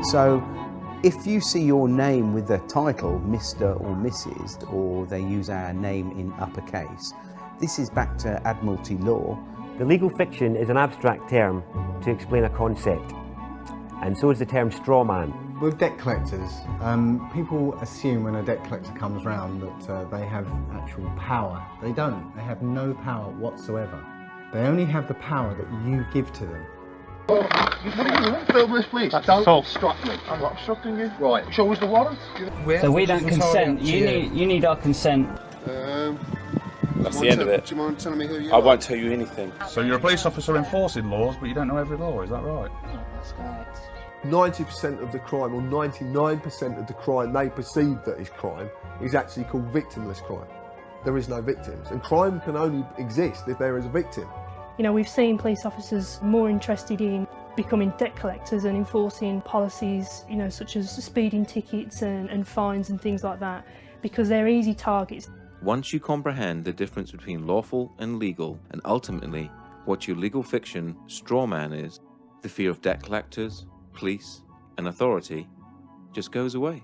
So if you see your name with the title Mr. or Mrs., or they use our name in uppercase, this is back to Admiralty law. The legal fiction is an abstract term to explain a concept, and so is the term straw man. With debt collectors, people assume when a debt collector comes round that they have actual power. They don't. They have no power whatsoever. They only have the power that you give to them. What are you doing? Film this, please. Don't obstruct me. I'm not obstructing you. Right. Show us the warrant. So we don't consent. You need our consent. That's the end of it. Do you mind telling me who you I are? won't tell you anything. So you're a police officer enforcing laws, but you don't know every law, is that right? That's correct. 90% of the crime, or 99% of the crime they perceive that is crime, is actually called victimless crime. There is no victims, and crime can only exist if there is a victim. You know, we've seen police officers more interested in becoming debt collectors and enforcing policies, you know, such as speeding tickets and fines and things like that, because they're easy targets. Once you comprehend the difference between lawful and legal, and ultimately what your legal fiction straw man is, the fear of debt collectors, police, and authority just goes away.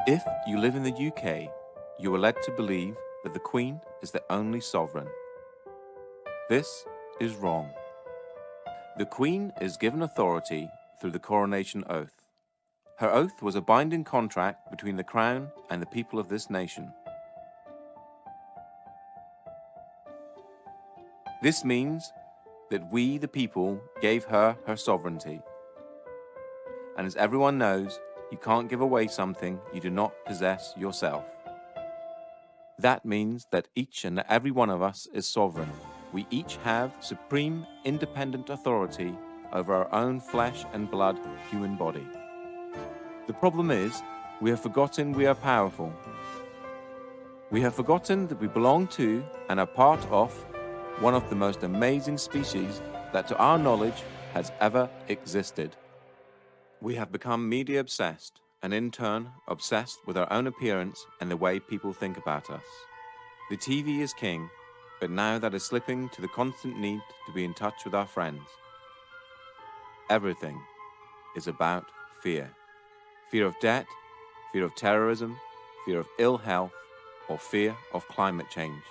If you live in the UK, you are led to believe that the Queen is the only sovereign. This is wrong. The Queen is given authority through the coronation oath. Her oath was a binding contract between the Crown and the people of this nation. This means that we, the people, gave her her sovereignty. And as everyone knows, you can't give away something you do not possess yourself. That means that each and every one of us is sovereign. We each have supreme, independent authority over our own flesh and blood human body. The problem is, we have forgotten we are powerful. We have forgotten that we belong to and are part of one of the most amazing species that to our knowledge has ever existed. We have become media obsessed, and in turn obsessed with our own appearance and the way people think about us. The TV is king, but now that is slipping to the constant need to be in touch with our friends. Everything is about fear. Fear of debt, fear of terrorism, fear of ill health, or fear of climate change.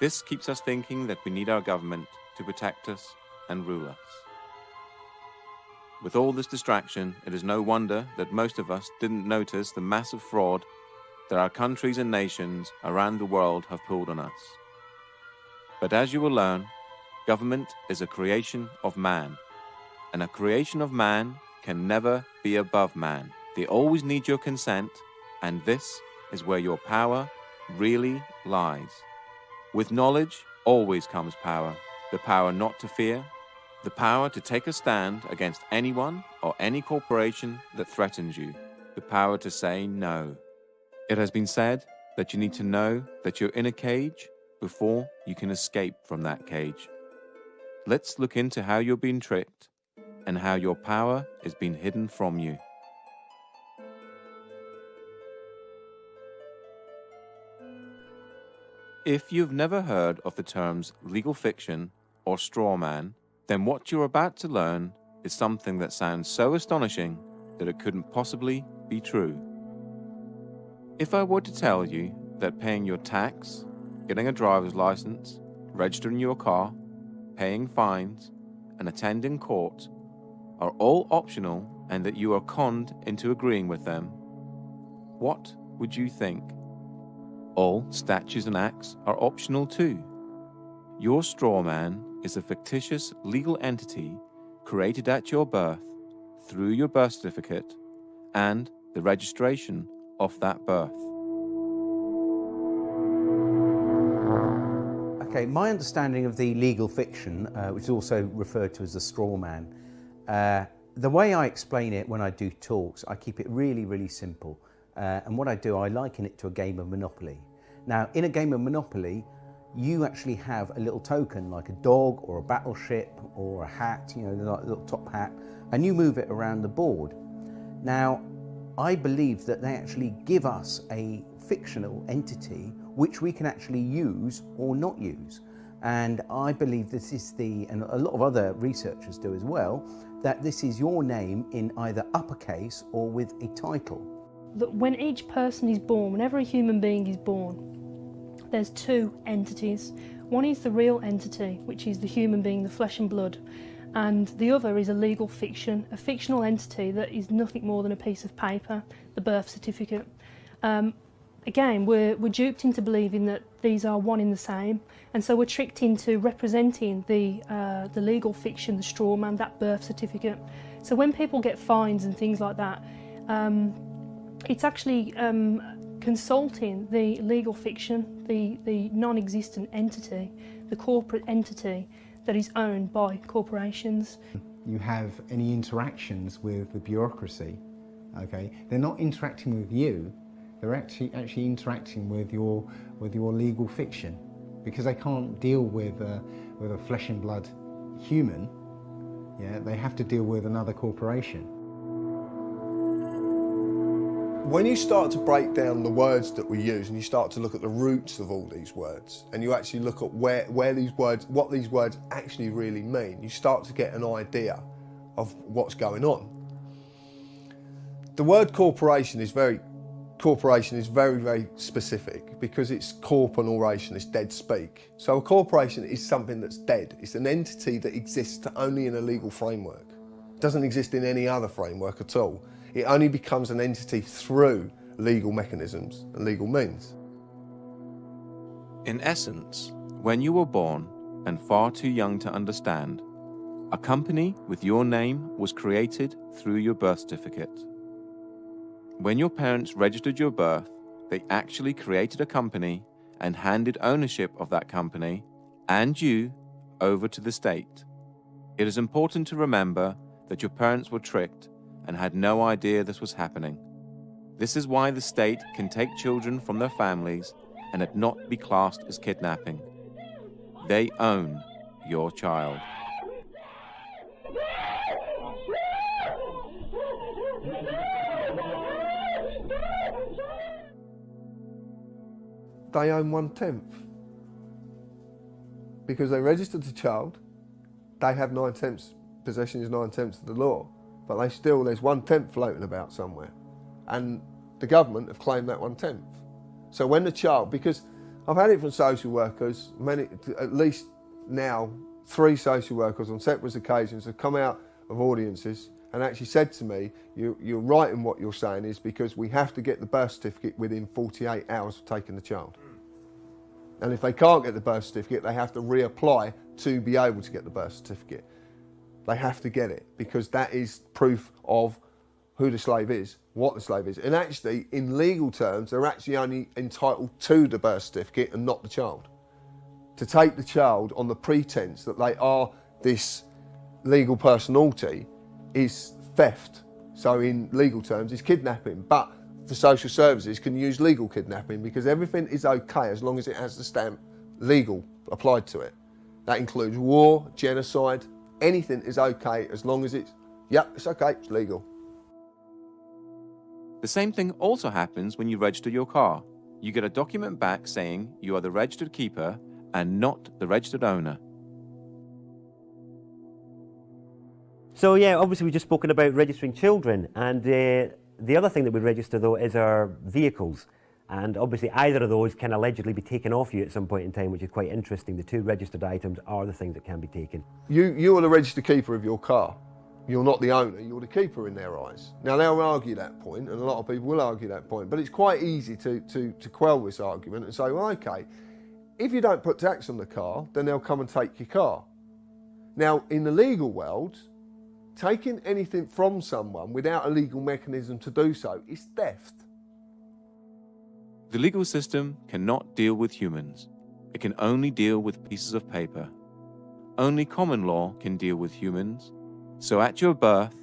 This keeps us thinking that we need our government to protect us and rule us. With all this distraction, it is no wonder that most of us didn't notice the massive fraud that our countries and nations around the world have pulled on us. But as you will learn, government is a creation of man, and a creation of man can never be above man. They always need your consent, and this is where your power really lies. With knowledge always comes power, the power not to fear, the power to take a stand against anyone or any corporation that threatens you, the power to say no. It has been said that you need to know that you're in a cage before you can escape from that cage. Let's look into how you're being tricked and how your power is being hidden from you. If you've never heard of the terms legal fiction or straw man, then what you're about to learn is something that sounds so astonishing that it couldn't possibly be true. If I were to tell you that paying your tax, getting a driver's license, registering your car, paying fines, and attending court are all optional and that you are conned into agreeing with them, what would you think? All statutes and acts are optional too. Your straw man is a fictitious legal entity created at your birth through your birth certificate and the registration of that birth. Okay, my understanding of the legal fiction, which is also referred to as the straw man, the way I explain it when I do talks, I keep it really, really simple. And what I do, I liken it to a game of Monopoly. Now, in a game of Monopoly, you actually have a little token like a dog or a battleship or a hat, you know, like a little top hat, and you move it around the board. Now, I believe that they actually give us a fictional entity which we can actually use or not use. And I believe this is and a lot of other researchers do as well, that this is your name in either uppercase or with a title. That when each person is born, whenever a human being is born, there's two entities. One is the real entity, which is the human being, the flesh and blood, and the other is a legal fiction, a fictional entity that is nothing more than a piece of paper, the birth certificate. Again, we're duped into believing that these are one in the same, and so we're tricked into representing the legal fiction, the straw man, that birth certificate. So when people get fines and things like that, it's actually consulting the legal fiction, the non-existent entity, the corporate entity that is owned by corporations. You have any interactions with the bureaucracy, okay? They're not interacting with you, they're actually interacting with your legal fiction, because they can't deal with a flesh and blood human. Yeah, they have to deal with another corporation. When you start to break down the words that we use and you start to look at the roots of all these words, and you actually look at where these words, what these words actually really mean, you start to get an idea of what's going on. The word corporation is very, very specific, because it's corp and oration, it's dead speak. So a corporation is something that's dead. It's an entity that exists only in a legal framework. It doesn't exist in any other framework at all. It only becomes an entity through legal mechanisms and legal means. In essence, when you were born and far too young to understand, a company with your name was created through your birth certificate. When your parents registered your birth, they actually created a company and handed ownership of that company and you over to the state. It is important to remember that your parents were tricked and had no idea this was happening. This is why the state can take children from their families and it not be classed as kidnapping. They own your child. They own 1/10. Because they registered the child, they have 9/10. Possession is 9/10 of the law. But there's 1/10 floating about somewhere. And the government have claimed that 1/10. So when the child, because I've had it from social workers, at least now, 3 social workers on separate occasions have come out of audiences and actually said to me, you're right in what you're saying, is because we have to get the birth certificate within 48 hours of taking the child. And if they can't get the birth certificate, they have to reapply to be able to get the birth certificate. They have to get it, because that is proof of who the slave is, what the slave is. And actually, in legal terms, they're actually only entitled to the birth certificate and not the child. To take the child on the pretense that they are this legal personality is theft. So in legal terms, it's kidnapping. But for social services, can use legal kidnapping, because everything is okay as long as it has the stamp legal applied to it. That includes war, genocide. Anything is okay as long as it's okay, it's legal. The same thing also happens when you register your car. You get a document back saying you are the registered keeper and not the registered owner. So yeah, obviously we've just spoken about registering children, and the other thing that we register though is our vehicles. And obviously either of those can allegedly be taken off you at some point in time, which is quite interesting. The 2 registered items are the things that can be taken. You are the registered keeper of your car. You're not the owner, you're the keeper in their eyes. Now they'll argue that point, and a lot of people will argue that point, but it's quite easy to quell this argument and say, well, okay, if you don't put tax on the car, then they'll come and take your car. Now, in the legal world, taking anything from someone without a legal mechanism to do so is theft. The legal system cannot deal with humans. It can only deal with pieces of paper. Only common law can deal with humans. So at your birth,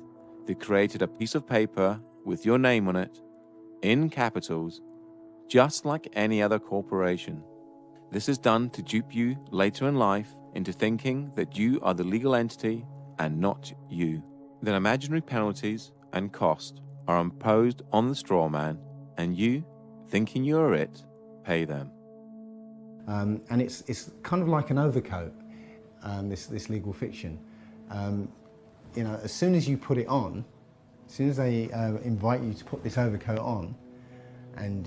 they created a piece of paper with your name on it, in capitals, just like any other corporation. This is done to dupe you later in life into thinking that you are the legal entity and not you. Then imaginary penalties and cost are imposed on the straw man, and you, thinking you are it, pay them. And it's kind of like an overcoat, this legal fiction. You know, as soon as you put it on, as soon as they invite you to put this overcoat on, and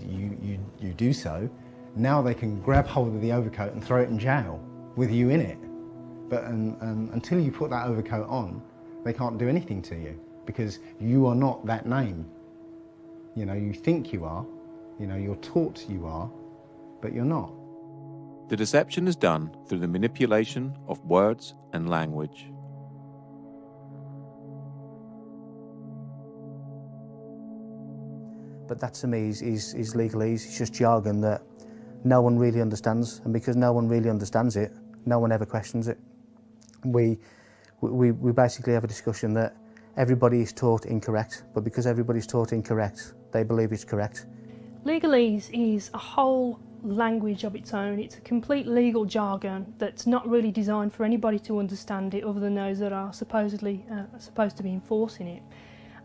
you do so, now they can grab hold of the overcoat and throw it in jail with you in it. But until you put that overcoat on, they can't do anything to you because you are not that name. You know, you think you are, you know, you're taught you are, but you're not. The deception is done through the manipulation of words and language. But that to me is legalese. It's just jargon that no one really understands, and because no one really understands it, no one ever questions it. We basically have a discussion that everybody is taught incorrect, but because everybody's taught incorrect, they believe it's correct. Legalese is a whole language of its own. It's a complete legal jargon that's not really designed for anybody to understand it other than those that are supposedly supposed to be enforcing it.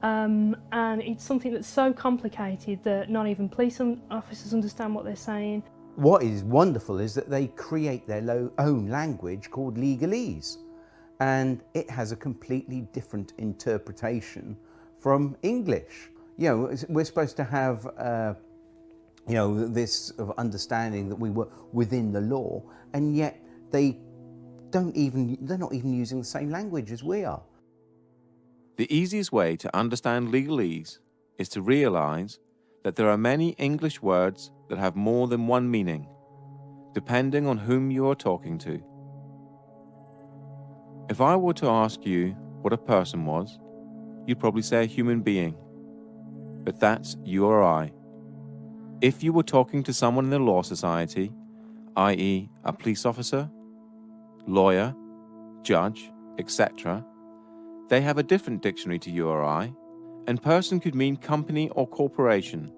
And it's something that's so complicated that not even police officers understand what they're saying. What is wonderful is that they create their own language called legalese, and it has a completely different interpretation from English. You know, we're supposed to have you know, this sort of understanding that we were within the law, and yet they're not even using the same language as we are. The easiest way to understand legalese is to realize that there are many English words that have more than one meaning, depending on whom you are talking to. If I were to ask you what a person was, you'd probably say a human being, but that's you or I. If you were talking to someone in the law society, i.e. a police officer, lawyer, judge, etc., they have a different dictionary to you or I, and person could mean company or corporation,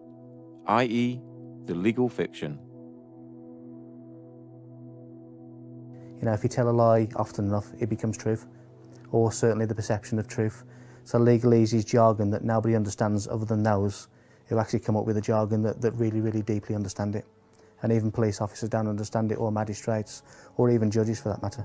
i.e. the legal fiction. You know, if you tell a lie often enough, it becomes truth, or certainly the perception of truth. So legalese is jargon that nobody understands other than those who actually come up with a jargon that really, really deeply understand it. And even police officers don't understand it, or magistrates, or even judges for that matter.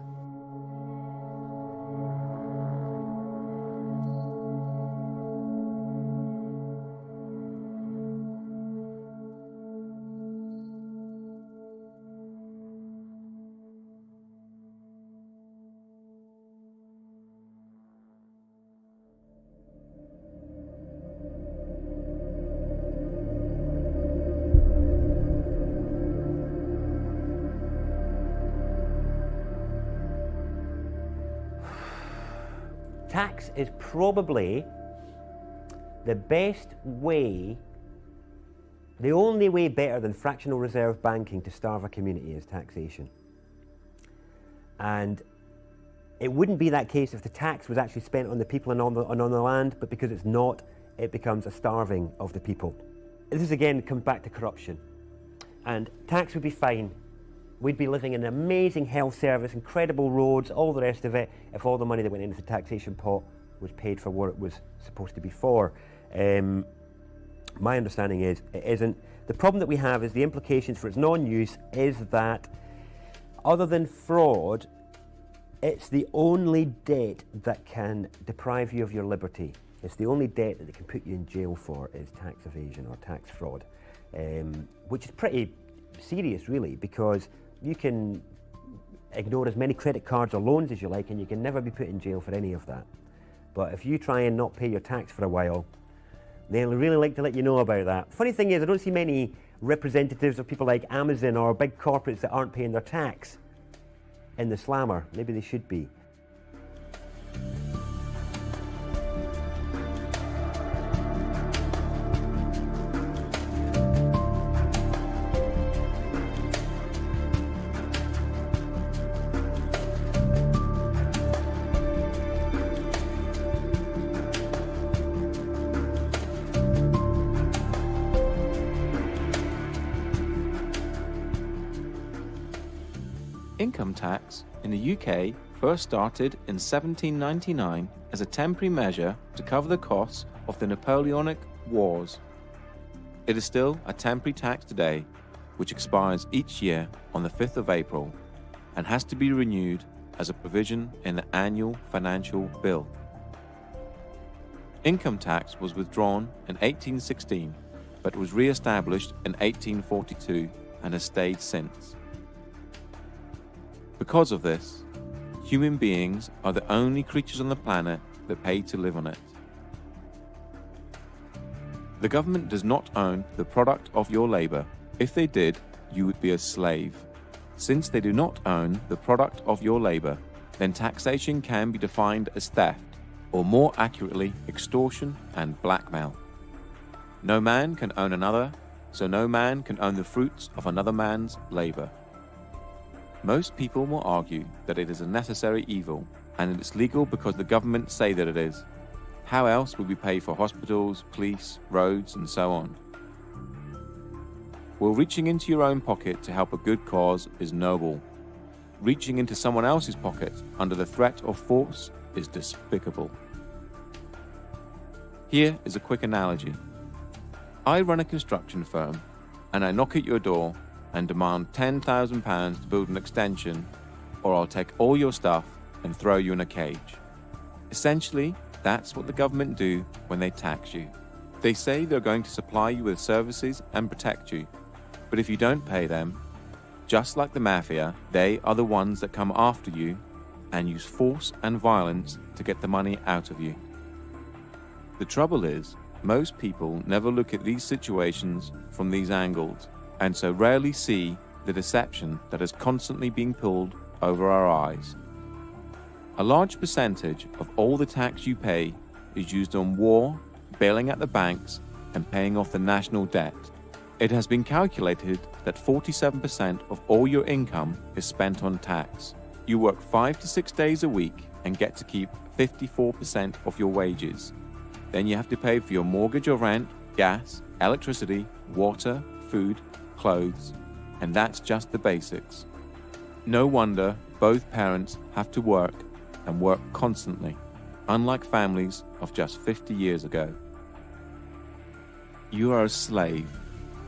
Tax is probably the best way, the only way better than fractional reserve banking to starve a community is taxation. And it wouldn't be that case if the tax was actually spent on the people and on the land, but because it's not, it becomes a starving of the people. This again comes back to corruption. And tax would be fine. We'd be living in an amazing health service, incredible roads, all the rest of it, if all the money that went into the taxation pot was paid for what it was supposed to be for. My understanding is it isn't. The problem that we have is the implications for its non-use is that, other than fraud, it's the only debt that can deprive you of your liberty. It's the only debt that they can put you in jail for is tax evasion or tax fraud, which is pretty serious really, because you can ignore as many credit cards or loans as you like and you can never be put in jail for any of that. But if you try and not pay your tax for a while, they'll really like to let you know about that. Funny thing is, I don't see many representatives of people like Amazon or big corporates that aren't paying their tax in the slammer. Maybe they should be. Income tax in the UK first started in 1799 as a temporary measure to cover the costs of the Napoleonic Wars. It is still a temporary tax today, which expires each year on the 5th of April and has to be renewed as a provision in the annual financial bill. Income tax was withdrawn in 1816, but was re-established in 1842 and has stayed since. Because of this, human beings are the only creatures on the planet that pay to live on it. The government does not own the product of your labor. If they did, you would be a slave. Since they do not own the product of your labor, then taxation can be defined as theft, or more accurately, extortion and blackmail. No man can own another, so no man can own the fruits of another man's labor. Most people will argue that it is a necessary evil, and that it's legal because the government say that it is. How else would we pay for hospitals, police, roads, and so on? Well, reaching into your own pocket to help a good cause is noble. Reaching into someone else's pocket under the threat of force is despicable. Here is a quick analogy. I run a construction firm, and I knock at your door and demand £10,000 to build an extension, or I'll take all your stuff and throw you in a cage. Essentially, that's what the government do when they tax you. They say they're going to supply you with services and protect you, but if you don't pay them, just like the mafia, they are the ones that come after you and use force and violence to get the money out of you. The trouble is, most people never look at these situations from these angles, and so rarely see the deception that is constantly being pulled over our eyes. A large percentage of all the tax you pay is used on war, bailing out the banks, and paying off the national debt. It has been calculated that 47% of all your income is spent on tax. You work 5 to 6 days a week and get to keep 54% of your wages. Then you have to pay for your mortgage or rent, gas, electricity, water, food, clothes, and that's just the basics. No wonder both parents have to work and work constantly, unlike families of just 50 years ago. You are a slave,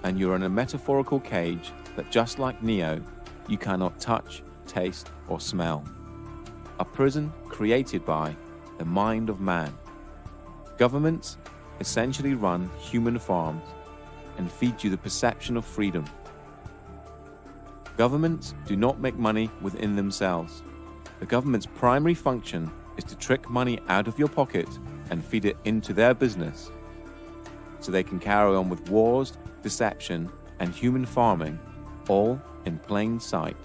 and you're in a metaphorical cage that, just like Neo, you cannot touch, taste, or smell. A prison created by the mind of man. Governments essentially run human farms and feed you the perception of freedom. Governments do not make money within themselves. The government's primary function is to trick money out of your pocket and feed it into their business, so they can carry on with wars, deception, and human farming, all in plain sight.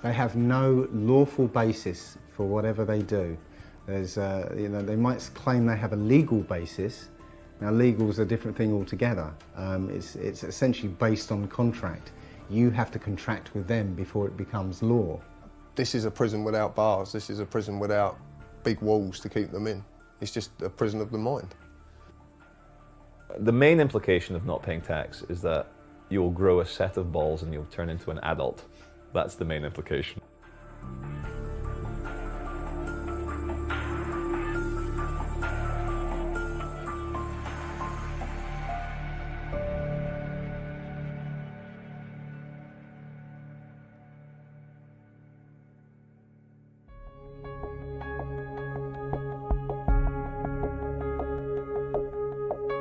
They have no lawful basis for whatever they do. There's, they might claim they have a legal basis. Now, legal is a different thing altogether. It's essentially based on contract. You have to contract with them before it becomes law. This is a prison without bars. This is a prison without big walls to keep them in. It's just a prison of the mind. The main implication of not paying tax is that you'll grow a set of balls and you'll turn into an adult. That's the main implication.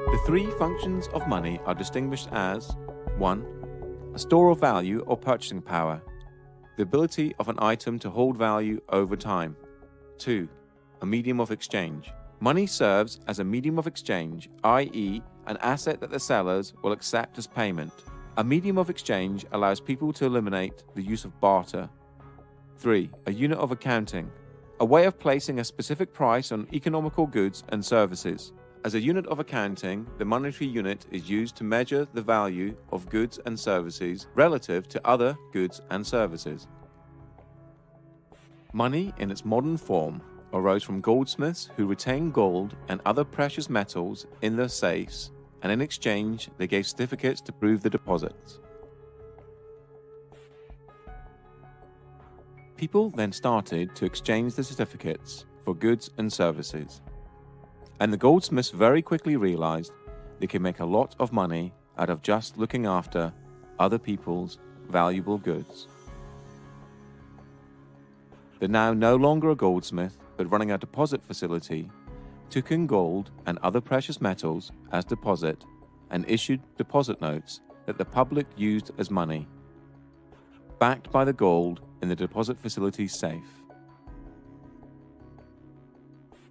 The three functions of money are distinguished as 1. A store of value or purchasing power, the ability of an item to hold value over time. 2. A medium of exchange. Money serves as a medium of exchange, i.e., an asset that the sellers will accept as payment. A medium of exchange allows people to eliminate the use of barter. 3. A unit of accounting, a way of placing a specific price on economical goods and services. As a unit of accounting, the monetary unit is used to measure the value of goods and services relative to other goods and services. Money in its modern form arose from goldsmiths who retained gold and other precious metals in their safes and in exchange they gave certificates to prove the deposits. People then started to exchange the certificates for goods and services, and the goldsmiths very quickly realized they could make a lot of money out of just looking after other people's valuable goods. They're now no longer a goldsmith, but running a deposit facility, took in gold and other precious metals as deposit and issued deposit notes that the public used as money, backed by the gold in the deposit facility's safe.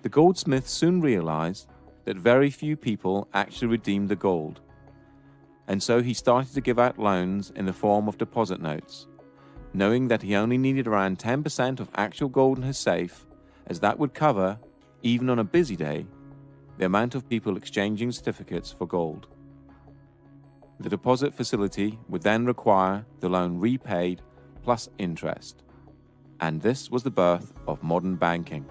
The goldsmith soon realized that very few people actually redeemed the gold, and so he started to give out loans in the form of deposit notes, knowing that he only needed around 10% of actual gold in his safe, as that would cover, even on a busy day, the amount of people exchanging certificates for gold. The deposit facility would then require the loan repaid plus interest, and this was the birth of modern banking.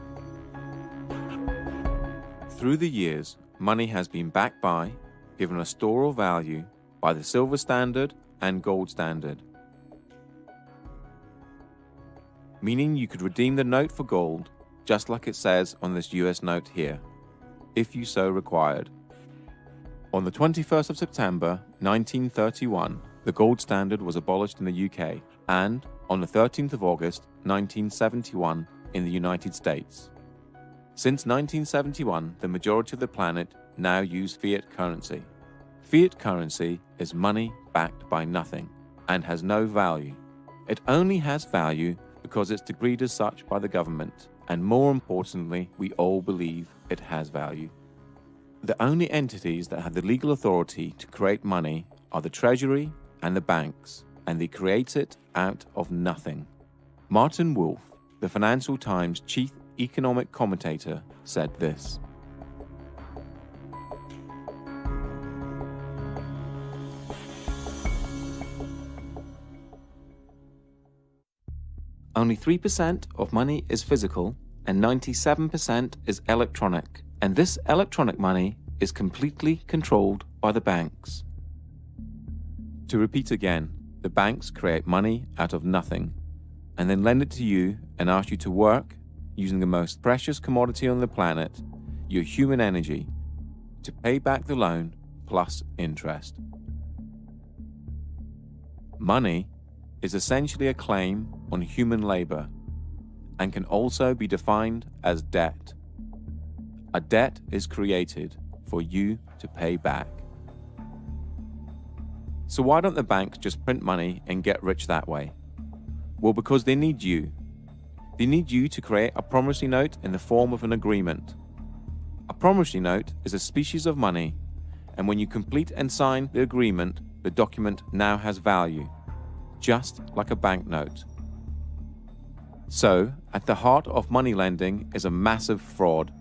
Through the years, money has been backed by, given a store of value, by the silver standard and gold standard, meaning you could redeem the note for gold, just like it says on this US note here, if you so required. On the 21st of September 1931, the gold standard was abolished in the UK, and on the 13th of August 1971 in the United States. Since 1971, the majority of the planet now use fiat currency. Fiat currency is money backed by nothing and has no value. It only has value because it's decreed as such by the government, and more importantly, we all believe it has value. The only entities that have the legal authority to create money are the Treasury and the banks, and they create it out of nothing. Martin Wolf, the Financial Times chief economic commentator, said this: only 3% of money is physical and 97% is electronic, and this electronic money is completely controlled by the banks. To repeat again, the banks create money out of nothing and then lend it to you and ask you to work using the most precious commodity on the planet, your human energy, to pay back the loan plus interest. Money is essentially a claim on human labor and can also be defined as debt. A debt is created for you to pay back. So why don't the banks just print money and get rich that way? Well, because they need you. They need you to create a promissory note in the form of an agreement. A promissory note is a species of money, and when you complete and sign the agreement, the document now has value, just like a banknote. So, at the heart of money lending is a massive fraud.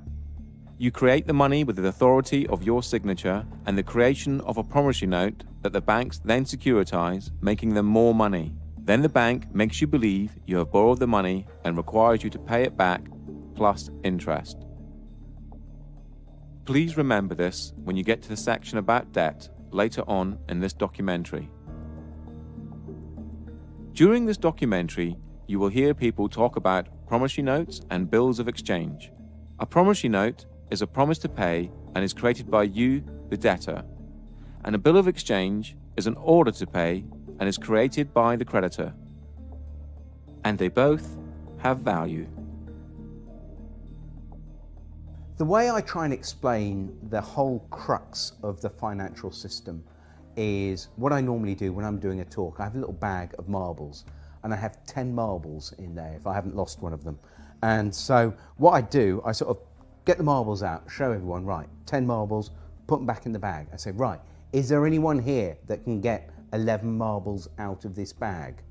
You create the money with the authority of your signature and the creation of a promissory note that the banks then securitize, making them more money. Then the bank makes you believe you have borrowed the money and requires you to pay it back plus interest. Please remember this when you get to the section about debt later on in this documentary. During this documentary, you will hear people talk about promissory notes and bills of exchange. A promissory note is a promise to pay and is created by you, the debtor, and a bill of exchange is an order to pay and is created by the creditor. And they both have value. The way I try and explain the whole crux of the financial system is what I normally do when I'm doing a talk. I have a little bag of marbles and I have 10 marbles in there if I haven't lost one of them. And so what I do, I sort of get the marbles out, show everyone, right, 10 marbles, put them back in the bag. I say, right, is there anyone here that can get 11 marbles out of this bag?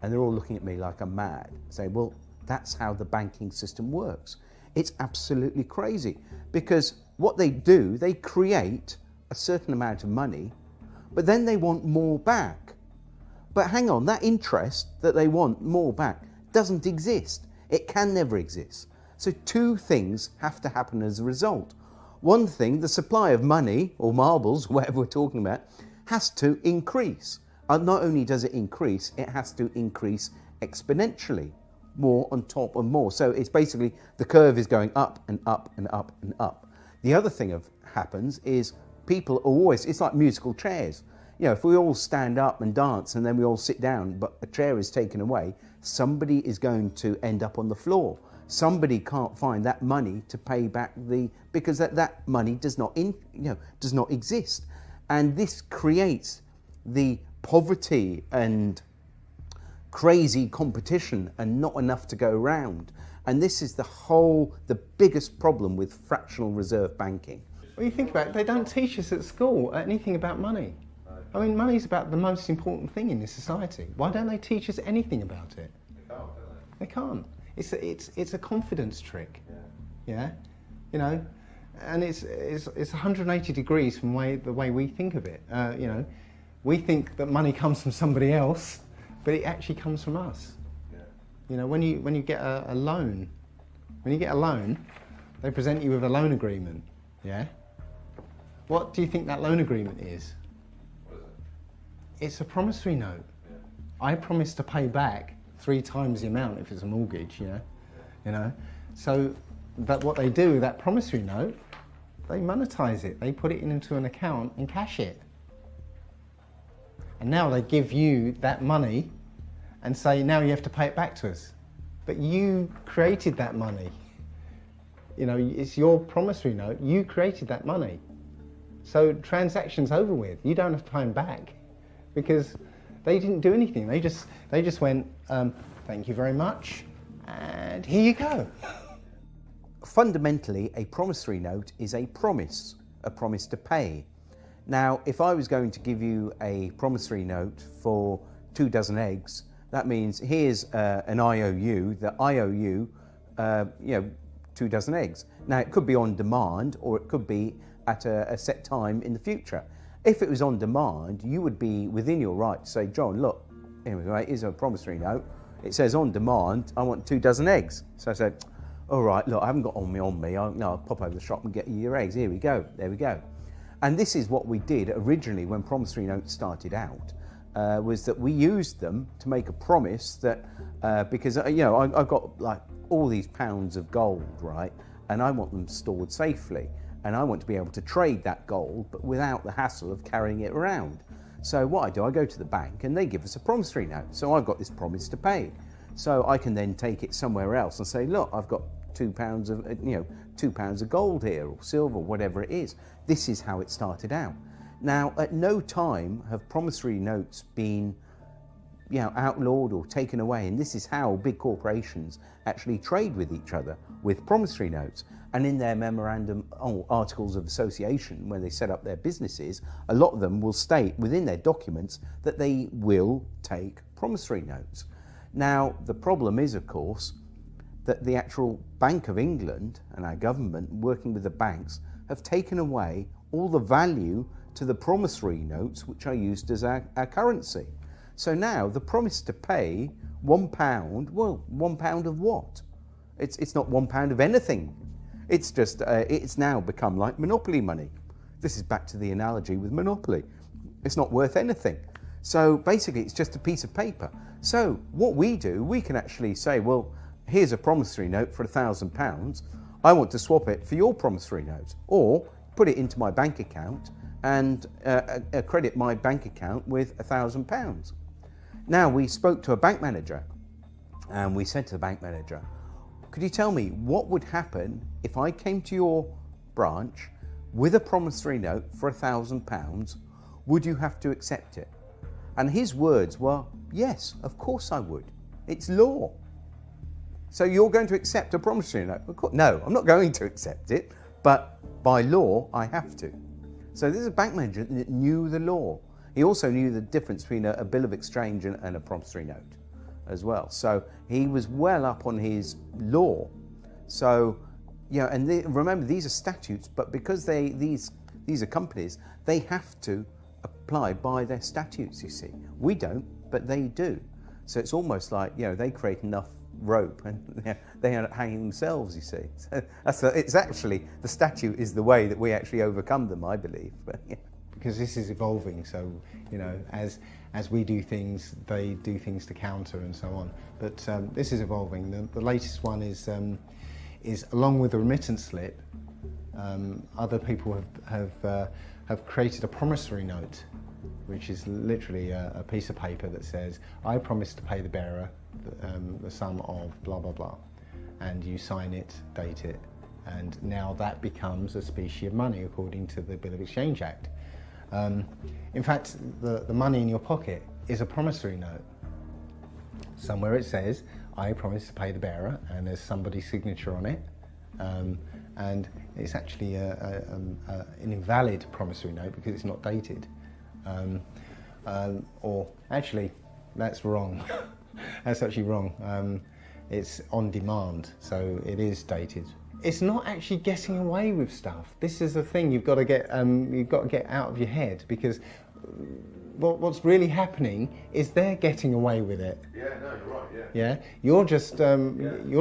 And they're all looking at me like I'm mad. I say, well, that's how the banking system works. It's absolutely crazy because what they do, they create a certain amount of money, but then they want more back. But hang on, that interest that they want more back doesn't exist. It can never exist. So two things have to happen as a result. one thing, the supply of money, or marbles, whatever we're talking about, has to increase. And not only does it increase, it has to increase exponentially, more on top of more. So it's basically, the curve is going up and up and up and up. The other thing that happens is people are always, it's like musical chairs. You know, if we all stand up and dance and then we all sit down, but a chair is taken away, somebody is going to end up on the floor. Somebody can't find that money to pay back because that money does not exist. And this creates the poverty and crazy competition and not enough to go around. And this is the biggest problem with fractional reserve banking. Well, you think about it, they don't teach us at school anything about money. I mean, money's about the most important thing in this society. Why don't they teach us anything about it? They can't. It's a confidence trick. Yeah. You know, and it's 180 degrees from the way we think of it. You know, we think that money comes from somebody else, but it actually comes from us. You know, when you get a loan, they present you with a loan agreement. Yeah. What do you think that loan agreement is? What is it? It's a promissory note. Yeah. I promise to pay back 3 times the amount if it's a mortgage. You know. So, but what they do with that promissory note, they monetize it. They put it into an account and cash it. And now they give you that money and say, now you have to pay it back to us. But you created that money. You know, it's your promissory note. You created that money. So transaction's over with. You don't have to pay them back because they didn't do anything. They just went, thank you very much, and here you go. Fundamentally, a promissory note is a promise to pay. Now, if I was going to give you a promissory note for 2 dozen eggs, that means here's an IOU, the IOU, 2 dozen eggs. Now, it could be on demand or it could be at a set time in the future. If it was on demand, you would be within your right to say, John, look, here's a promissory note. It says on demand, I want 2 dozen eggs. So I said, all right, look, I haven't got on me. I'll pop over the shop and get you your eggs. Here we go, there we go. And this is what we did originally when promissory notes started out, was that we used them to make a promise that, because, I've got like all these pounds of gold, right? And I want them stored safely. And I want to be able to trade that gold, but without the hassle of carrying it around. So what I do, I go to the bank and they give us a promissory note. So I've got this promise to pay. So I can then take it somewhere else and say, look, I've got 2 pounds of, 2 pounds of gold here, or silver, whatever it is. This is how it started out. Now, at no time have promissory notes been, outlawed or taken away. And this is how big corporations actually trade with each other, with promissory notes. And in their memorandum articles of association, when they set up their businesses, a lot of them will state within their documents that they will take promissory notes. Now, the problem is, of course, that the actual Bank of England and our government, working with the banks, have taken away all the value to the promissory notes, which are used as our currency. So now the promise to pay £1, well, £1 of what? It's not £1 of anything. It's just, it's now become like monopoly money. This is back to the analogy with Monopoly. It's not worth anything. So basically it's just a piece of paper. So what we do, we can actually say, well, here's a promissory note for £1,000. I want to swap it for your promissory note, or put it into my bank account and credit my bank account with £1,000. Now, we spoke to a bank manager and we said to the bank manager, could you tell me what would happen if I came to your branch with a promissory note for £1,000? Would you have to accept it? And his words were, yes, of course I would. It's law. So you're going to accept a promissory note? Of course. No, I'm not going to accept it, but by law, I have to. So this is a bank manager that knew the law. He also knew the difference between a bill of exchange and a promissory note as well. So he was well up on his law. So, and remember, these are statutes, but because these are companies, they have to apply by their statutes, you see. We don't, but they do. So it's almost like, they create enough rope, and they end up hanging themselves, you see. So it's actually, the statute is the way that we actually overcome them, I believe. But, yeah. Because this is evolving, so as we do things, they do things to counter and so on. But this is evolving. The latest one is along with the remittance slip, other people have created a promissory note, which is literally a piece of paper that says, I promise to pay the bearer the sum of blah blah blah, and you sign it, date it, and now that becomes a specie of money according to the Bill of Exchange Act. In fact, the money in your pocket is a promissory note. Somewhere it says, I promise to pay the bearer, and there's somebody's signature on it, and it's actually an invalid promissory note because it's not dated. Or actually, that's wrong. That's actually wrong. It's on demand, so it is dated. It's not actually getting away with stuff. This is the thing you've got to get out of your head, because what's really happening is they're getting away with it. Yeah, no, you're right. Yeah, you're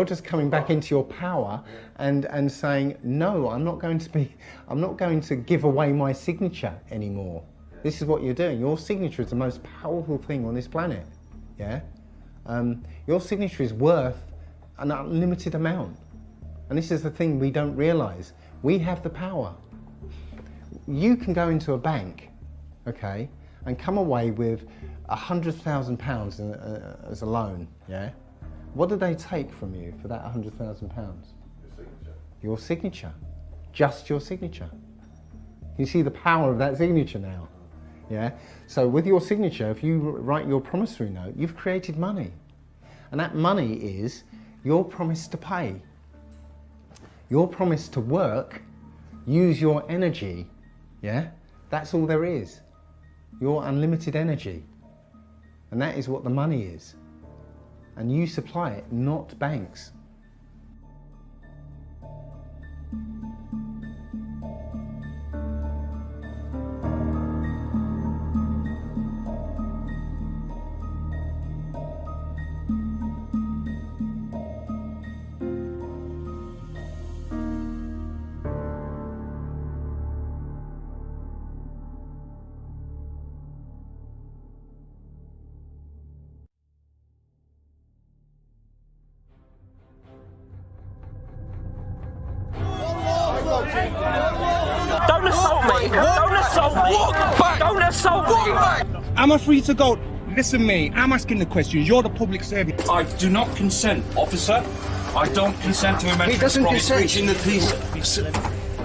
just coming back into your power and saying, no, I'm not going to give away my signature anymore. This is what you're doing. Your signature is the most powerful thing on this planet. Yeah, your signature is worth an unlimited amount. And this is the thing we don't realise. We have the power. You can go into a bank, okay, and come away with £100,000 as a loan, yeah? What do they take from you for that £100,000? Your signature. Your signature. Just your signature. You see the power of that signature now, yeah? So with your signature, if you write your promissory note, you've created money. And that money is your promise to pay. Your promise to work, use your energy, yeah? That's all there is. Your unlimited energy. And that is what the money is. And you supply it, not banks. Don't assault me! Don't assault me! Don't assault me! Am I free to go? Listen, mate, I'm asking the question. You're the public servant. I do not consent, officer. I don't consent to him entering the property, breaching the peace.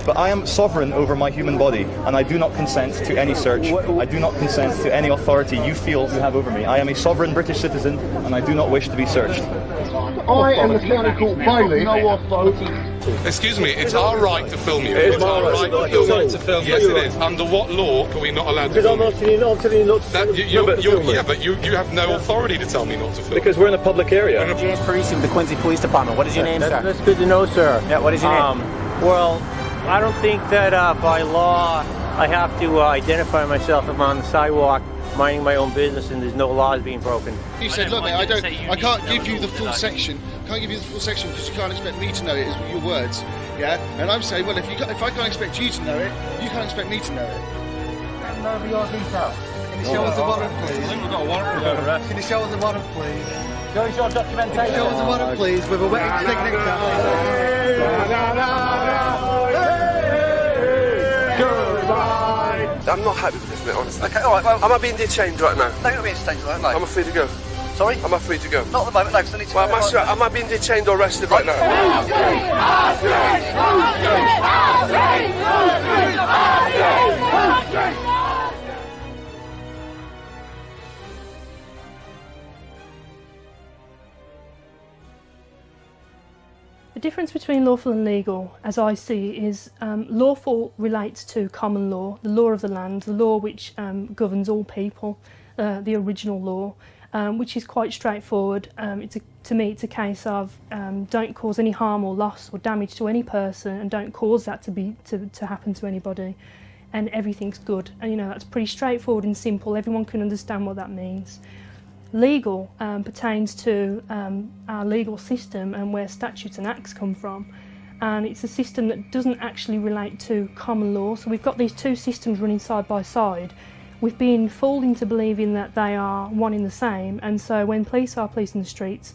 But I am sovereign over my human body, and I do not consent to any search. I do not consent to any authority you feel you have over me. I am a sovereign British citizen, and I do not wish to be searched. I am the county court bailiff. No authority. Excuse me, it's our right to film you. It's our right to film you. Yes, it is. Under what law are we not allowed to film you? I'm telling you not to film you. Yeah, but you have no authority to tell me not to film. Because we're in a public area. James Parisi with the Quincy Police Department. What is your name, sir? That's good to know, sir. Yeah, what is your name? Well, I don't think that by law I have to identify myself if I'm on the sidewalk minding my own business and there's no laws being broken. You said, look, mate, I can't give you the full section. Can't give you the full section because you can't expect me to know it, is your words. Yeah, and I'm saying, well, if I can't expect you to know it, you can't expect me to know it. Hand over your details. Can you show us the warrant, please? I think we've got a warrant for arrest. Can you show us the warrant, please? Show us your documentation. Can you show us the warrant, please, with a wet signature. I'm not happy with this, mate, honestly. Okay, alright, well... Am I being detained right now? No, you're not being detained right now. Am I free to go? Sorry? Am I free to go? Not at the moment, no, because I need to... Well, am I being detained or arrested right now? The difference between lawful and legal, as I see, is lawful relates to common law, the law of the land, the law which governs all people, the original law, which is quite straightforward. To me, it's a case of don't cause any harm or loss or damage to any person, and don't cause that to happen to anybody, and everything's good. And that's pretty straightforward and simple. Everyone can understand what that means. Legal pertains to our legal system and where statutes and acts come from, and it's a system that doesn't actually relate to common law. So we've got these two systems running side by side. We've been fooled into believing that they are one in the same, and so when police are policing the streets,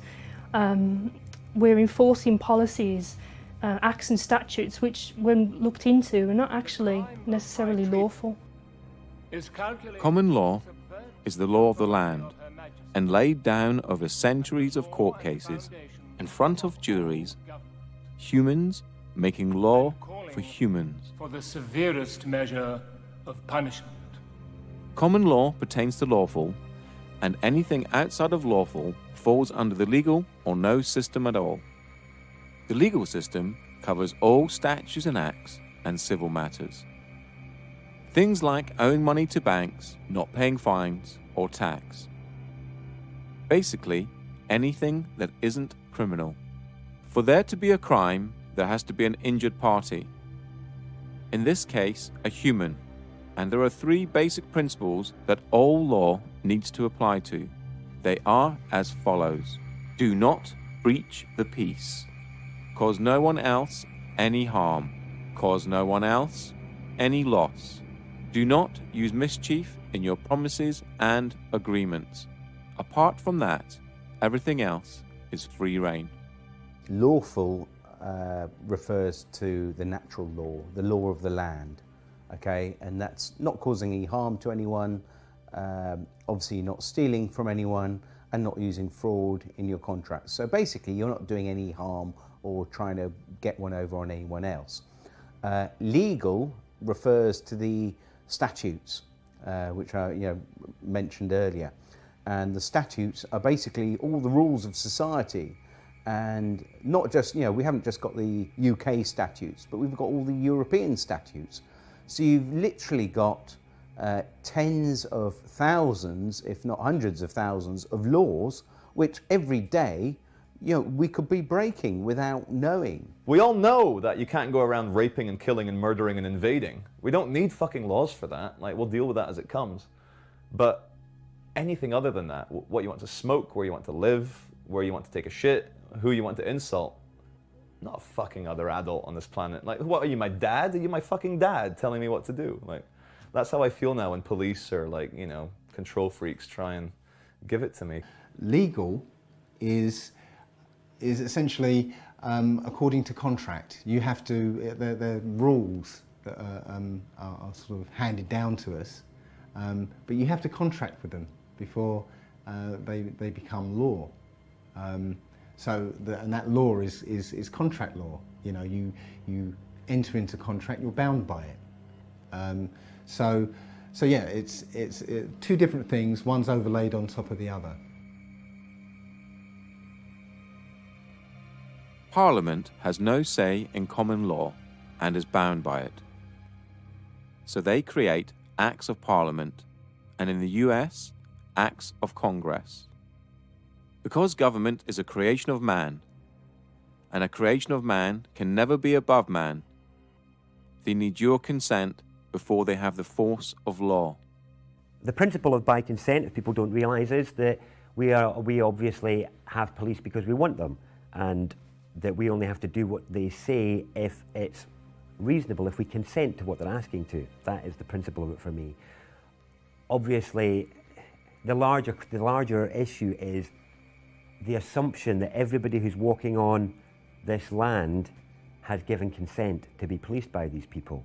we're enforcing policies, acts and statutes which, when looked into, are not actually necessarily lawful. Common law is the law of the land, and laid down over centuries of court cases in front of juries, humans making law for humans. For the severest measure of punishment. Common law pertains to lawful, and anything outside of lawful falls under the legal or no system at all. The legal system covers all statutes and acts and civil matters. Things like owing money to banks, not paying fines or tax. Basically, anything that isn't criminal. For there to be a crime, there has to be an injured party. In this case, a human. And there are three basic principles that all law needs to apply to. They are as follows. Do not breach the peace. Cause no one else any harm. Cause no one else any loss. Do not use mischief in your promises and agreements. Apart from that, everything else is free rein. Lawful refers to the natural law, the law of the land. Okay, and that's not causing any harm to anyone, obviously not stealing from anyone, and not using fraud in your contracts. So basically, you're not doing any harm or trying to get one over on anyone else. Legal refers to the statutes, which I mentioned earlier, and the statutes are basically all the rules of society. And not just, we haven't just got the UK statutes, but we've got all the European statutes. So you've literally got tens of thousands, if not hundreds of thousands of laws, which every day, we could be breaking without knowing. We all know that you can't go around raping and killing and murdering and invading. We don't need fucking laws for that. Like, we'll deal with that as it comes. But anything other than that, what you want to smoke, where you want to live, where you want to take a shit, who you want to insult, not a fucking other adult on this planet. Like, what are you, my dad? Are you my fucking dad telling me what to do? Like, that's how I feel now when police are like, control freaks try and give it to me. Legal is essentially according to contract. You have to, the rules that are sort of handed down to us, but you have to contract with them before they become law. And that law is contract law. You enter into contract, you're bound by it. So yeah, it's two different things. One's overlaid on top of the other. Parliament has no say in common law and is bound by it. So they create Acts of Parliament, and in the US, Acts of Congress. Because government is a creation of man, and a creation of man can never be above man, they need your consent before they have the force of law. The principle of by consent, if people don't realise, is that we obviously have police because we want them, and that we only have to do what they say if it's reasonable, if we consent to what they're asking to. That is the principle of it for me. Obviously, the larger issue is the assumption that everybody who's walking on this land has given consent to be policed by these people.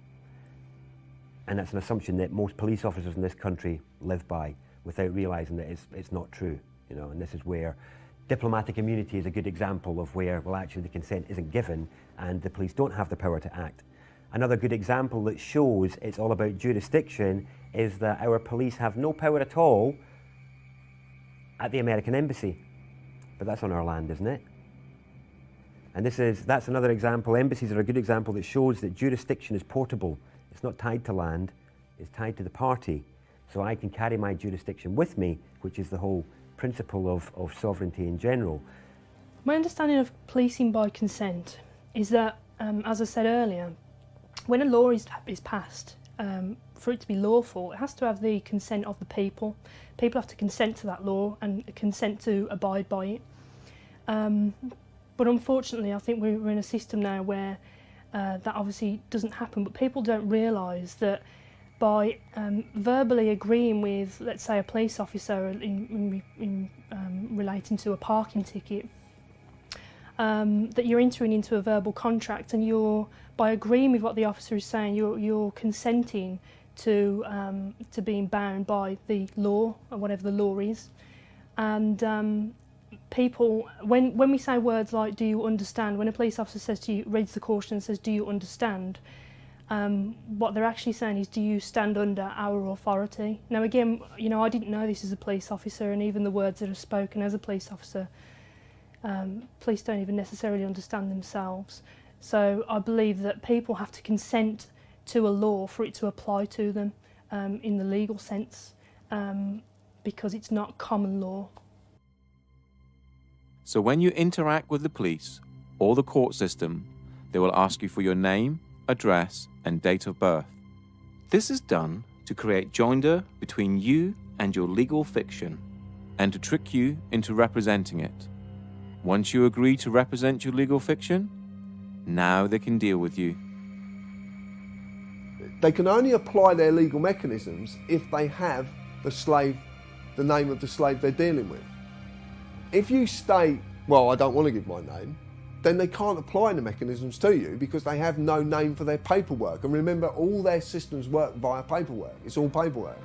And that's an assumption that most police officers in this country live by without realising that it's not true, and this is where diplomatic immunity is a good example of where, well, actually the consent isn't given and the police don't have the power to act. Another good example that shows it's all about jurisdiction is that our police have no power at all at the American embassy. But that's on our land, isn't it? And that's another example. Embassies are a good example that shows that jurisdiction is portable. It's not tied to land, it's tied to the party. So I can carry my jurisdiction with me, which is the whole principle of sovereignty in general. My understanding of policing by consent is that, as I said earlier, when a law is passed, for it to be lawful, it has to have the consent of the people. People have to consent to that law and consent to abide by it. But unfortunately, I think we're in a system now where that obviously doesn't happen, but people don't realise that by verbally agreeing with, let's say, a police officer in relating to a parking ticket, that you're entering into a verbal contract, and by agreeing with what the officer is saying, you're consenting to being bound by the law, or whatever the law is. And people, when we say words like "do you understand," when a police officer says to you, reads the caution and says "do you understand," what they're actually saying is, do you stand under our authority? Now again, I didn't know this as a police officer, and even the words that are spoken as a police officer, police don't even necessarily understand themselves. So I believe that people have to consent to a law for it to apply to them in the legal sense, because it's not common law. So when you interact with the police or the court system, they will ask you for your name, address, and date of birth. This is done to create joinder between you and your legal fiction, and to trick you into representing it. Once you agree to represent your legal fiction, now they can deal with you. They can only apply their legal mechanisms if they have the name of the slave they're dealing with. If you state, well, I don't want to give my name, then they can't apply the mechanisms to you because they have no name for their paperwork. And remember, all their systems work via paperwork. It's all paperwork.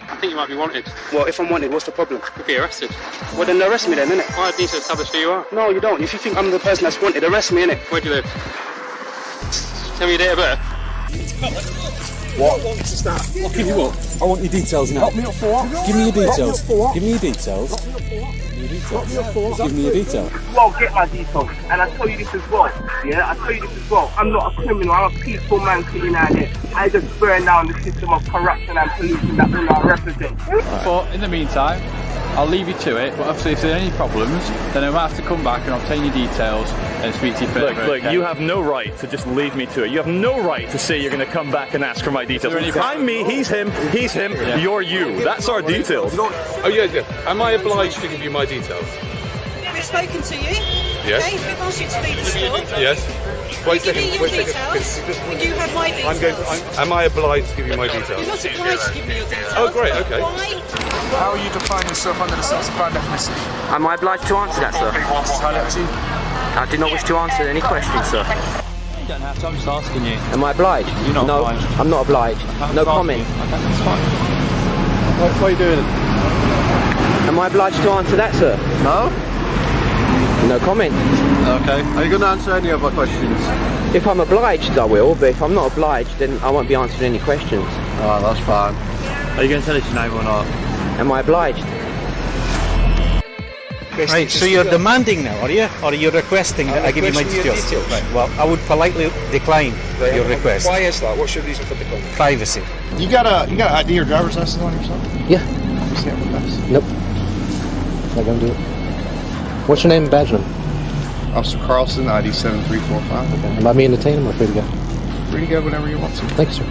I think you might be wanted. Well, if I'm wanted, what's the problem? Could be arrested. Well, then arrest me then, innit? I need to establish who you are. No, you don't. If you think I'm the person that's wanted, arrest me, innit? Where do you live? Tell me your date of birth. What? I'll give you what? I want your details now. Lock me up for what? Give me your details. Give me your details. Give me your details. Well, get my details. And I tell you this as well. Yeah, I tell you this as well. I'm not a criminal. I'm a peaceful man sitting out here. I just burn down the system of corruption and pollution that we now represent. But in the meantime, I'll leave you to it, but obviously if there are any problems, then I might have to come back and obtain your details and speak to you further. Look, okay? You have no right to just leave me to it. You have no right to say you're going to come back and ask for my details. I'm me, he's him, yeah. You're you. That's our details. Oh yeah. Am I obliged to give you my details? We've spoken to you. Yes. Okay, we've asked you to leave the store. Yes. Wait a second. Give me your details. And you have my details. Am I obliged to give you my details? You're not obliged to give me your details. Oh, great, okay. Why? How are you defining yourself under the sex crime definition? Am I obliged to answer that, sir? I do not wish to answer any questions, sir. You don't have to, I'm just asking you. Am I obliged? You're not no, obliged. I'm not obliged. No comment. Okay, that's fine. What are you doing? Am I obliged to answer that, sir? No? No comment. Okay. Are you going to answer any of my questions? If I'm obliged, I will, but if I'm not obliged, then I won't be answering any questions. Oh, that's fine. Are you going to tell us your name or not? Am I obliged? Right, so you're demanding now, are you? Or are you requesting that I give you my details? Right, well, I would politely decline your request. Why is that? What's your reason for declining? Privacy. You got an ID or driver's license on yourself? Yeah. You see it with us? Nope. Not gonna do it. What's your name and badge number? Officer Carlson, ID 7345. Okay. Am I being detained or free to go? Free to go whenever you want to. Thank you, sir.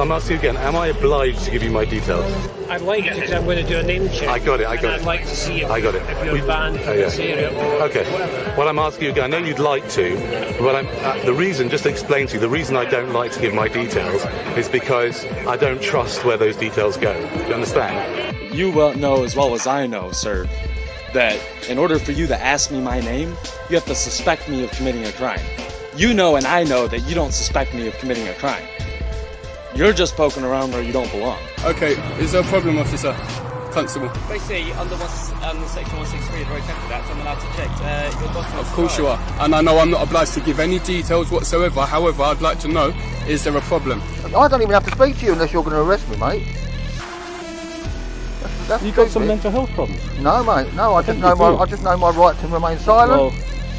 I'm asking you again, am I obliged to give you my details? I'd like to, because I'm going to do a name check. I got it. I'd like to see if, I got it. if you're banned from this area or Okay. whatever. Well, I'm asking you again, I know you'd like to, but the reason, just to explain to you, the reason I don't like to give my details is because I don't trust where those details go. Do you understand? You well know as well as I know, sir, that in order for you to ask me my name, you have to suspect me of committing a crime. You know and I know that you don't suspect me of committing a crime. You're just poking around where you don't belong. Okay, is there a problem, officer? Constable. Basically, under section 163 of the Road Traffic Act, I'm allowed to check your documents. Of course you are. And I know I'm not obliged to give any details whatsoever. However, I'd like to know, is there a problem? I don't even have to speak to you unless you're going to arrest me, mate. That's You got some mental health problems? No, mate. No, I just know my right to remain silent. Well,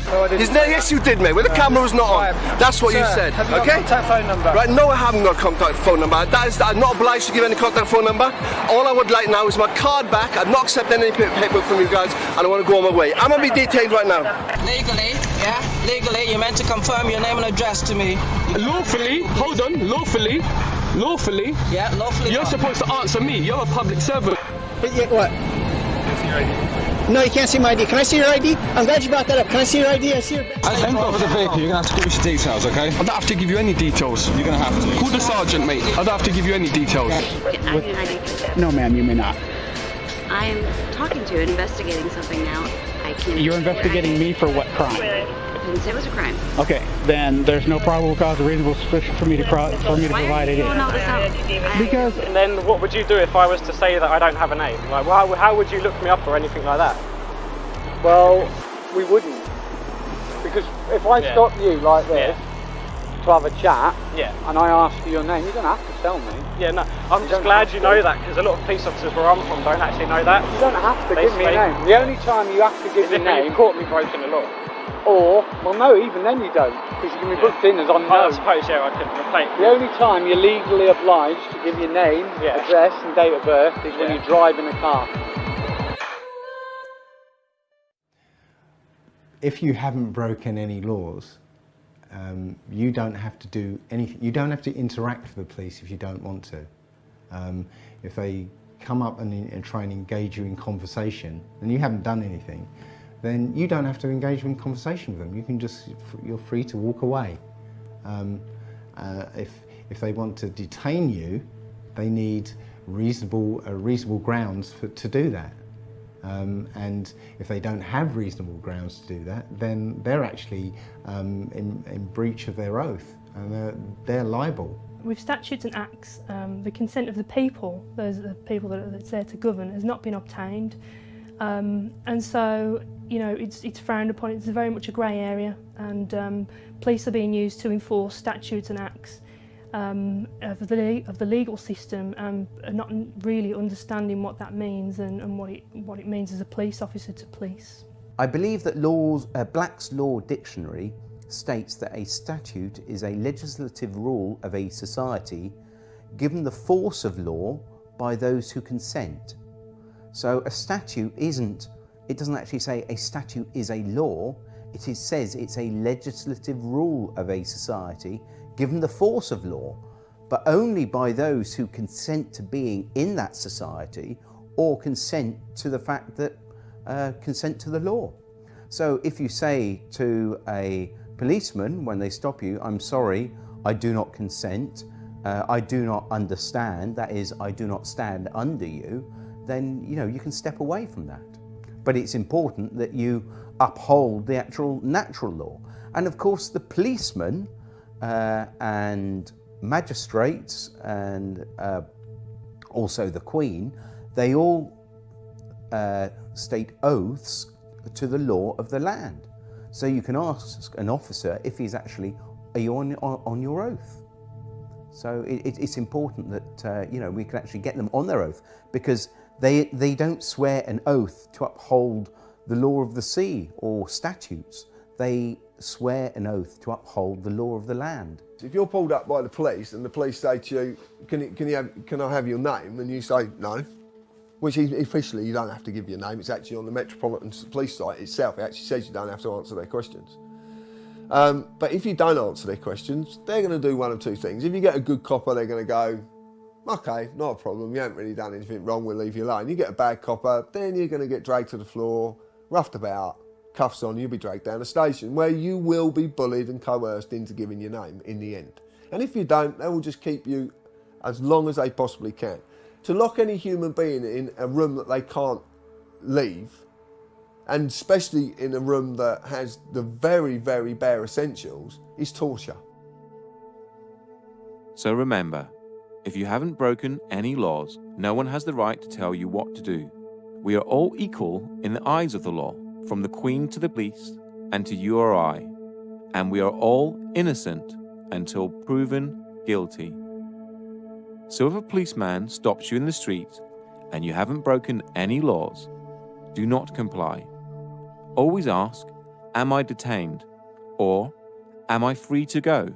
Yes, you did, mate. When the camera was not on, that's what you said. Have you okay? got a contact phone number? Right? No, I haven't got a contact phone number. I'm not obliged to give any contact phone number. All I would like now is my card back. I'm not accepting any paperwork from you guys, and I want to go on my way. I'm gonna be detained right now. Legally, you're meant to confirm your name and address to me. Lawfully, hold on, lawfully, Lawfully? Yeah, lawfully. You're supposed to answer me. You're a public servant. Yeah, what? No, you can't see my ID. Can I see your ID? I'm glad you brought that up. Can I see your ID? I see your... I hand over the vehicle. You're going to have to give us your details, okay? I don't have to give you any details. You're going to have to. Call the sergeant, mate. I don't have to give you any details. No, ma'am, you may not. I am talking to and investigating something now. I can't... You're investigating me for what crime? I didn't say it was a crime. Okay, then there's no probable cause or reasonable suspicion for me to provide it. Because... And then what would you do if I was to say that I don't have a name? Like, how would you look me up or anything like that? Well, we wouldn't. Because if I stop you like this to have a chat, and I ask you your name, you don't have to tell me. Yeah, no, I'm just glad you know that, because a lot of police officers where I'm from don't actually know that. You don't have to give me a name. The only time you have to give me a name... You caught me breaking the law. Or, well no, even then you don't, because you can be booked in as unknown. I suppose, I could replace. The only time you're legally obliged to give your name, address and date of birth is when you're driving a car. If you haven't broken any laws, you don't have to do anything. You don't have to interact with the police if you don't want to. If they come up and try and engage you in conversation, and you haven't done anything, then you don't have to engage in conversation with them. You can just, you're free to walk away. If they want to detain you, they need reasonable grounds to do that. And if they don't have reasonable grounds to do that, then they're actually in breach of their oath, and they're liable. With statutes and acts, the consent of the people, those are the people that's there to govern, has not been obtained. And so, you know, it's frowned upon. It's very much a grey area, and police are being used to enforce statutes and acts of the legal system, and not really understanding what that means and what it means as a police officer to police. I believe that Black's Law Dictionary states that a statute is a legislative rule of a society given the force of law by those who consent. So a statute it doesn't actually say a statute is a law, it says it's a legislative rule of a society given the force of law, but only by those who consent to being in that society or consent to the fact that consent to the law. So if you say to a policeman when they stop you, I'm sorry, I do not consent, I do not understand, that is, I do not stand under you, then you can step away from that. But it's important that you uphold the actual natural law. And of course the policemen and magistrates and also the Queen, they all state oaths to the law of the land. So you can ask an officer if he's actually, are you on your oath? So it's important that we can actually get them on their oath, because they don't swear an oath to uphold the law of the sea or statutes. They swear an oath to uphold the law of the land. If you're pulled up by the police and the police say to you, can I have your name? And you say no, which officially you don't have to give your name. It's actually on the Metropolitan Police site itself. It actually says you don't have to answer their questions. But if you don't answer their questions, they're going to do one of two things. If you get a good copper, they're going to go, okay, not a problem, you haven't really done anything wrong, we'll leave you alone. You get a bad copper, then you're going to get dragged to the floor, roughed about, cuffs on, you'll be dragged down the station, where you will be bullied and coerced into giving your name in the end. And if you don't, they will just keep you as long as they possibly can. To lock any human being in a room that they can't leave, and especially in a room that has the very, very bare essentials, is torture. So remember, if you haven't broken any laws, no one has the right to tell you what to do. We are all equal in the eyes of the law, from the Queen to the police and to you or I, and we are all innocent until proven guilty. So if a policeman stops you in the street and you haven't broken any laws, do not comply. Always ask, am I detained? Or, am I free to go?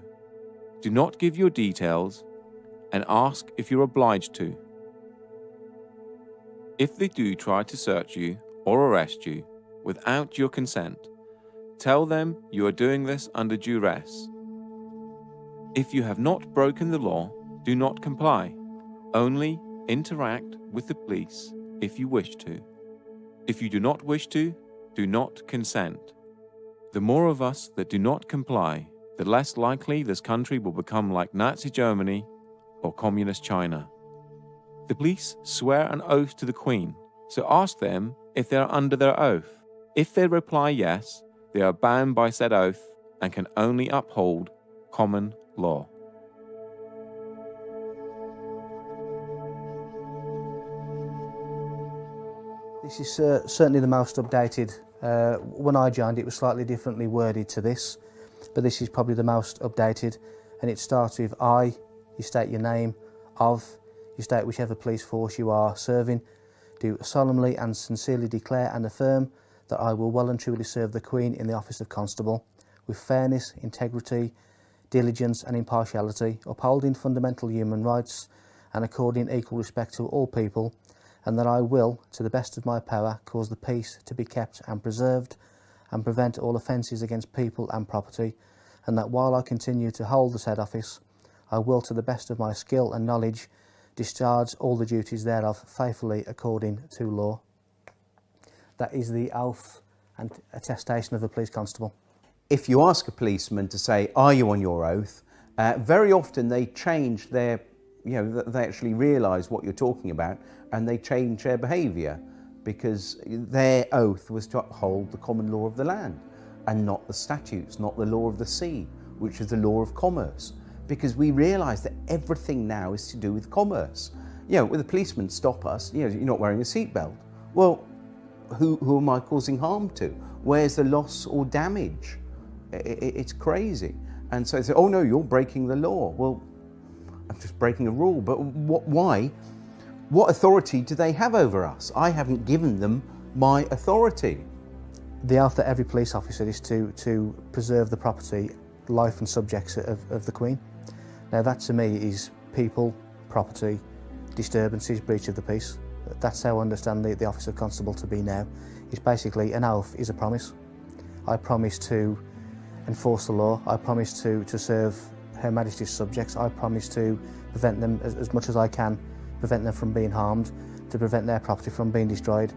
Do not give your details and ask if you're obliged to. If they do try to search you or arrest you without your consent, tell them you are doing this under duress. If you have not broken the law, do not comply. Only interact with the police if you wish to. If you do not wish to, do not consent. The more of us that do not comply, the less likely this country will become like Nazi Germany or Communist China. The police swear an oath to the Queen, so ask them if they are under their oath. If they reply yes, they are bound by said oath and can only uphold common law. This is certainly the most updated. When I joined, it was slightly differently worded to this, but this is probably the most updated, and it starts with I, you state your name, of, you state whichever police force you are serving, do solemnly and sincerely declare and affirm that I will well and truly serve the Queen in the office of Constable, with fairness, integrity, diligence and impartiality, upholding fundamental human rights and according equal respect to all people, and that I will, to the best of my power, cause the peace to be kept and preserved, and prevent all offences against people and property, and that while I continue to hold the said office, I will, to the best of my skill and knowledge, discharge all the duties thereof faithfully according to law. That is the oath and attestation of a police constable. If you ask a policeman to say, are you on your oath, very often they change their, they actually realise what you're talking about and they change their behaviour, because their oath was to uphold the common law of the land and not the statutes, not the law of the sea, which is the law of commerce. Because we realise that everything now is to do with commerce. When the policemen stop us, you're not wearing a seatbelt. Well, who am I causing harm to? Where's the loss or damage? It's crazy. And so they say, oh no, you're breaking the law. Well, I'm just breaking a rule, but why? What authority do they have over us? I haven't given them my authority. The oath that every police officer is to preserve the property, life and subjects of the Queen. Now that to me is people, property, disturbances, breach of the peace. That's how I understand the office of constable to be now. It's basically an oath is a promise. I promise to enforce the law. I promise to serve Her Majesty's subjects. I promise to prevent them as much as I can, prevent them from being harmed, to prevent their property from being destroyed.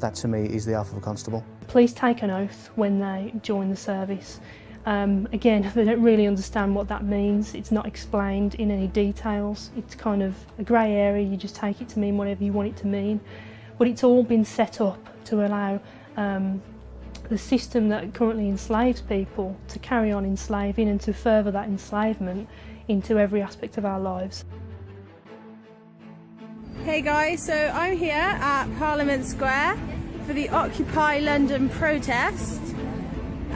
That to me is the oath of a constable. Police take an oath when they join the service. Again, they don't really understand what that means. It's not explained in any details. It's kind of a grey area. You just take it to mean whatever you want it to mean. But it's all been set up to allow the system that currently enslaves people to carry on enslaving and to further that enslavement into every aspect of our lives. Hey guys, so I'm here at Parliament Square for the Occupy London protest.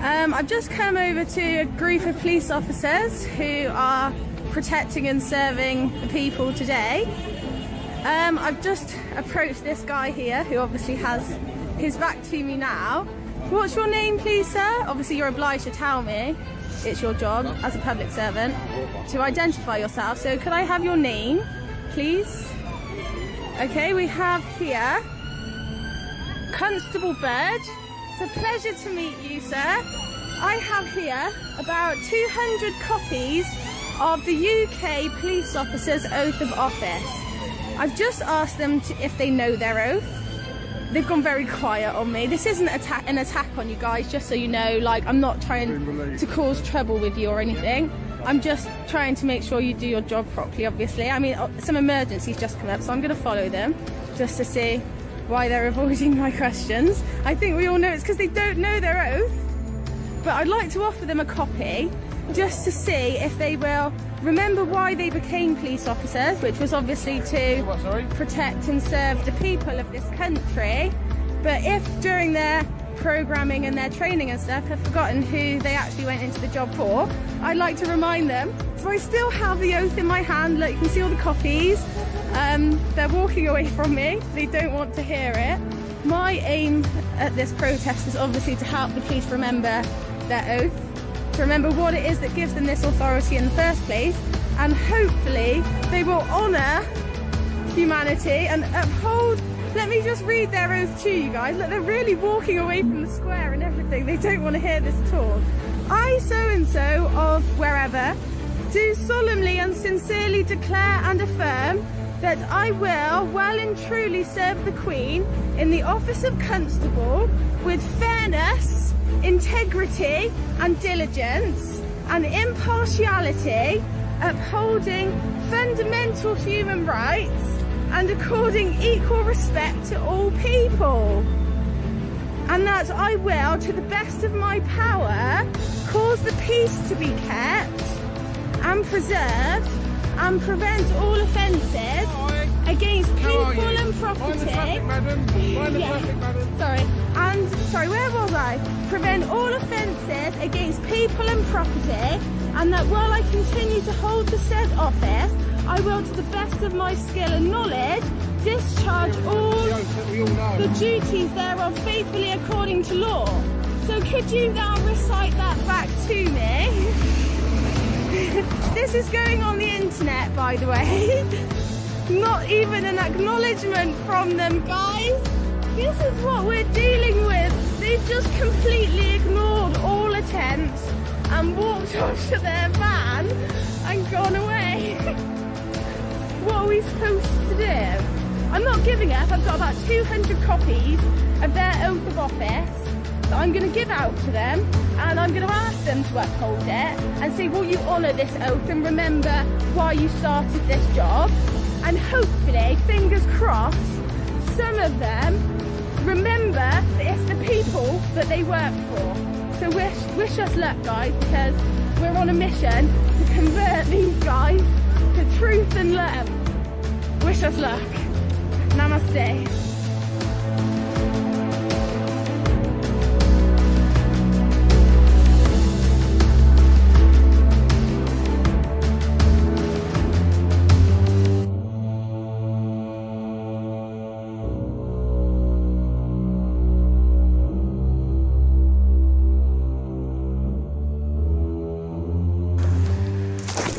I've just come over to a group of police officers who are protecting and serving the people today. I've just approached this guy here who obviously has his back to me now. What's your name please, sir? Obviously you're obliged to tell me. It's your job as a public servant to identify yourself. So could I have your name, please? Okay, we have here Constable Bird. It's a pleasure to meet you, sir. I have here about 200 copies of the UK police officer's oath of office. I've just asked them if they know their oath. They've gone very quiet on me. This isn't an attack on you guys, just so you know. Like, I'm not trying to cause trouble with you or anything. I'm just trying to make sure you do your job properly, obviously. I mean, some emergencies just come up, so I'm going to follow them just to see why they're avoiding my questions. I think we all know it's because they don't know their oath, but I'd like to offer them a copy just to see if they will remember why they became police officers, which was obviously to protect and serve the people of this country. But if during their programming and their training and stuff have forgotten who they actually went into the job for, I'd like to remind them. So I still have the oath in my hand. Look, you can see all the copies. They're walking away from me. They don't want to hear it. My aim at this protest is obviously to help the police remember their oath, to remember what it is that gives them this authority in the first place, and hopefully they will honour humanity and uphold. Let me just read their oath to you guys. Look, they're really walking away from the square and everything. They don't want to hear this at all. I, so-and-so of wherever, do solemnly and sincerely declare and affirm that I will well and truly serve the Queen in the office of Constable with fairness, integrity and diligence and impartiality, upholding fundamental human rights and according equal respect to all people. And that I will, to the best of my power, cause the peace to be kept and preserved and prevent all offences against people and property. Sorry, where was I? Prevent all offences against people and property, and that while I continue to hold the said office, I will, to the best of my skill and knowledge, discharge all the duties thereof faithfully according to law. So could you now recite that back to me? This is going on the internet, by the way. Not even an acknowledgement from them, guys. This is what we're dealing with. They've just completely ignored all attempts and walked onto their van and gone away. What are we supposed to do? I'm not giving up. I've got about 200 copies of their oath of office that I'm going to give out to them, and I'm going to ask them to uphold it and say, will you honour this oath and remember why you started this job? And hopefully, fingers crossed, some of them remember that it's the people that they work for. So wish us luck, guys, because we're on a mission to convert these guys to truth and love. Wish us luck. Namaste.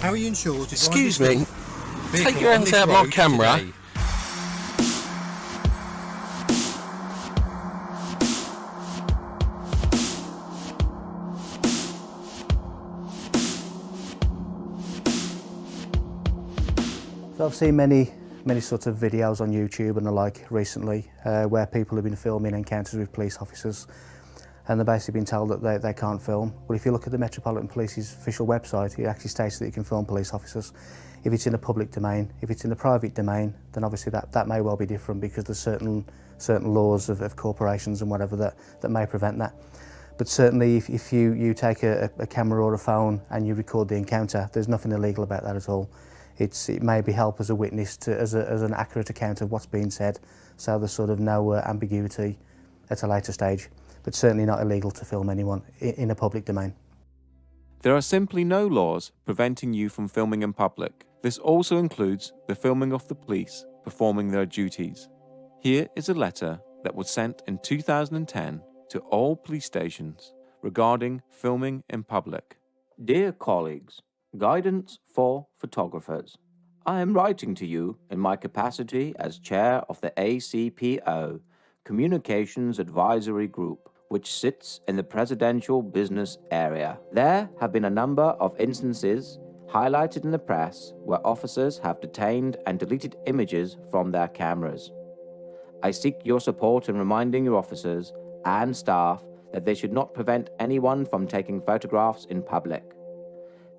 How are you insured? Excuse me. Take your hands out of my camera. Today. So I've seen many sorts of videos on YouTube and the like recently where people have been filming encounters with police officers, and they're basically been told that they can't film. Well, if you look at the Metropolitan Police's official website, it actually states that you can film police officers if it's in a public domain. If it's in a private domain, then obviously that may well be different, because there's certain laws of corporations and whatever that may prevent that. But certainly if you take a camera or a phone and you record the encounter, there's nothing illegal about that at all. It maybe help as a witness as an accurate account of what's being said, so there's sort of no ambiguity at a later stage. But certainly not illegal to film anyone in a public domain. There are simply no laws preventing you from filming in public. This also includes the filming of the police performing their duties. Here is a letter that was sent in 2010 to all police stations regarding filming in public. Dear colleagues, guidance for photographers. I am writing to you in my capacity as chair of the ACPO, Communications Advisory Group, which sits in the presidential business area. There have been a number of instances highlighted in the press where officers have detained and deleted images from their cameras. I seek your support in reminding your officers and staff that they should not prevent anyone from taking photographs in public.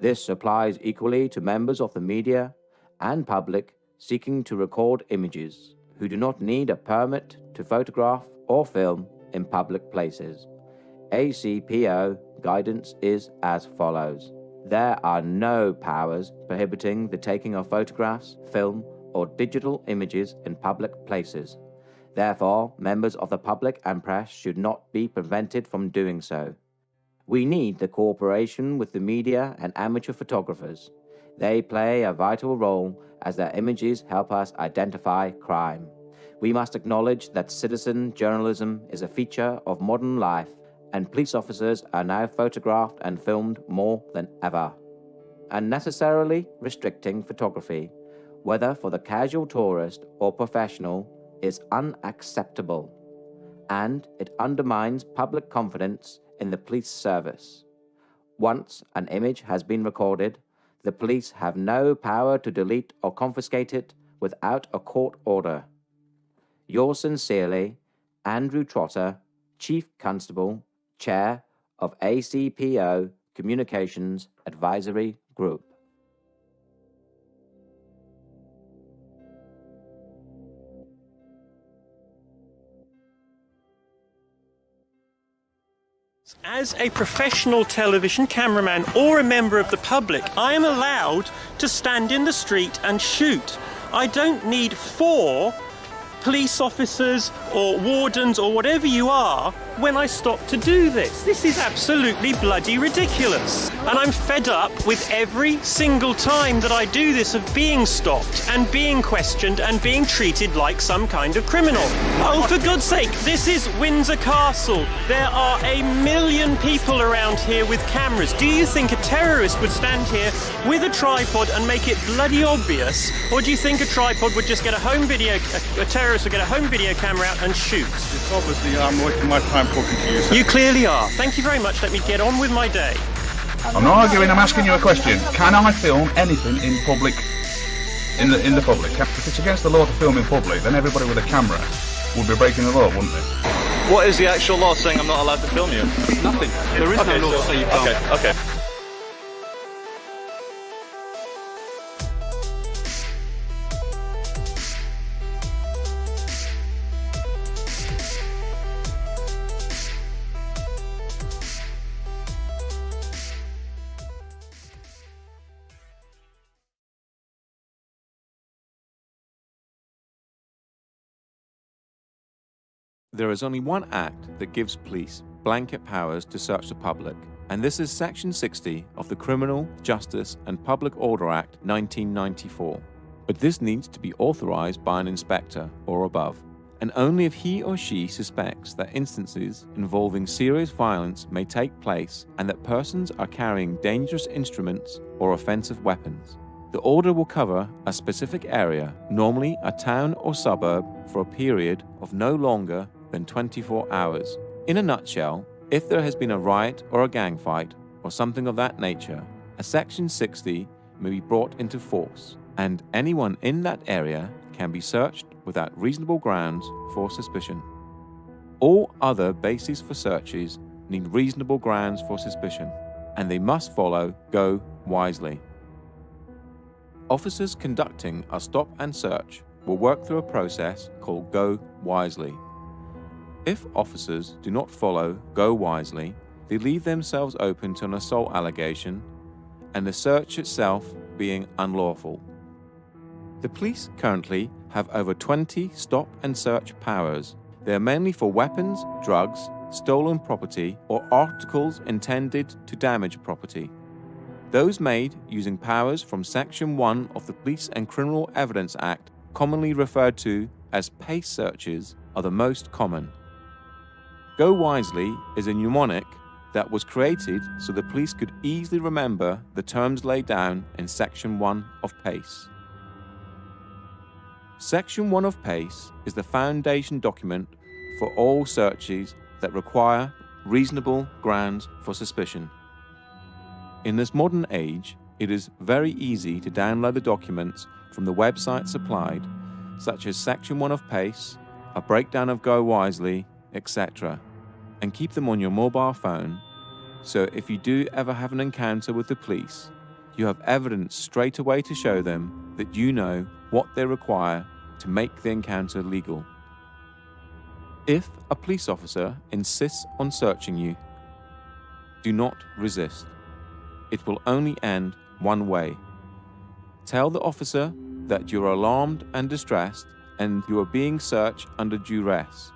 This applies equally to members of the media and public seeking to record images who do not need a permit to photograph or film in public places. ACPO guidance is as follows. There are no powers prohibiting the taking of photographs, film, or digital images in public places. Therefore, members of the public and press should not be prevented from doing so. We need the cooperation with the media and amateur photographers. They play a vital role as their images help us identify crime. We must acknowledge that citizen journalism is a feature of modern life, and police officers are now photographed and filmed more than ever. Unnecessarily restricting photography, whether for the casual tourist or professional, is unacceptable, and it undermines public confidence in the police service. Once an image has been recorded, The police have no power to delete or confiscate it without a court order. Yours sincerely, Andrew Trotter, Chief Constable, Chair of ACPO Communications Advisory Group. As a professional television cameraman or a member of the public, I am allowed to stand in the street and shoot. I don't need 4 police officers or wardens or whatever you are when I stop to do this. This is absolutely bloody ridiculous. And I'm fed up with every single time that I do this of being stopped and being questioned and being treated like some kind of criminal. Oh, for God's sake, this is Windsor Castle. There are 1 million people around here with cameras. Do you think a terrorist would stand here with a tripod and make it bloody obvious? Or do you think a tripod would just get a terrorist would get a home video camera out and shoot? It's obviously I'm wasting my time talking to you. So. You clearly are. Thank you very much. Let me get on with my day. I'm not arguing, I'm asking you a question. Can I film anything in public, in the public? If it's against the law to film in public, then everybody with a camera would be breaking the law, wouldn't they? What is the actual law saying I'm not allowed to film you? Nothing. There is no law to say you can't. Okay. There is only one act that gives police blanket powers to search the public, and this is Section 60 of the Criminal Justice and Public Order Act 1994. But this needs to be authorized by an inspector or above, and only if he or she suspects that instances involving serious violence may take place and that persons are carrying dangerous instruments or offensive weapons. The order will cover a specific area, normally a town or suburb, for a period of no longer than 24 hours. In a nutshell, if there has been a riot or a gang fight or something of that nature, a Section 60 may be brought into force, and anyone in that area can be searched without reasonable grounds for suspicion. All other bases for searches need reasonable grounds for suspicion, and they must follow Go Wisely. Officers conducting a stop and search will work through a process called Go Wisely. If officers do not follow Go Wisely, they leave themselves open to an assault allegation and the search itself being unlawful. The police currently have over 20 stop and search powers. They are mainly for weapons, drugs, stolen property, or articles intended to damage property. Those made using powers from Section 1 of the Police and Criminal Evidence Act, commonly referred to as PACE searches, are the most common. Go Wisely is a mnemonic that was created so the police could easily remember the terms laid down in Section 1 of PACE. Section 1 of PACE is the foundation document for all searches that require reasonable grounds for suspicion. In this modern age, it is very easy to download the documents from the website supplied, such as Section 1 of PACE, a breakdown of Go Wisely, etc., and keep them on your mobile phone, so if you do ever have an encounter with the police, you have evidence straight away to show them that you know what they require to make the encounter legal. If a police officer insists on searching you, do not resist. It will only end one way. Tell the officer that you're alarmed and distressed and you are being searched under duress,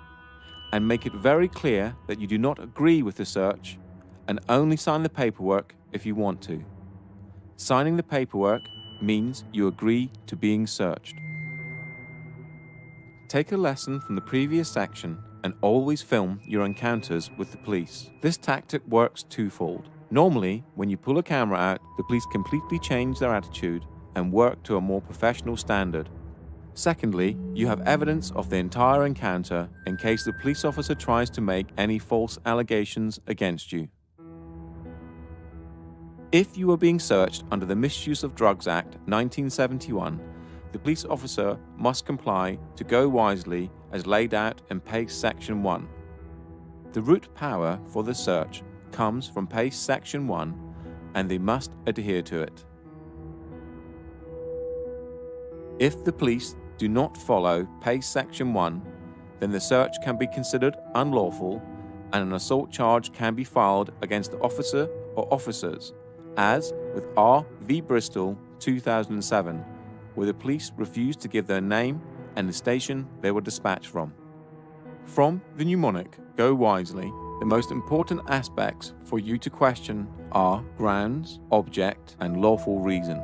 and make it very clear that you do not agree with the search and only sign the paperwork if you want to. Signing the paperwork means you agree to being searched. Take a lesson from the previous section and always film your encounters with the police. This tactic works twofold. Normally, when you pull a camera out, the police completely change their attitude and work to a more professional standard. Secondly, you have evidence of the entire encounter in case the police officer tries to make any false allegations against you. If you are being searched under the Misuse of Drugs Act 1971, the police officer must comply to Go Wisely as laid out in PACE Section 1. The root power for the search comes from PACE Section 1, and they must adhere to it. If the police do not follow PACE Section 1, then the search can be considered unlawful and an assault charge can be filed against the officer or officers, as with R v Bristol 2007, where the police refused to give their name and the station they were dispatched from. From the mnemonic Go Wisely, the most important aspects for you to question are grounds, object, and lawful reason.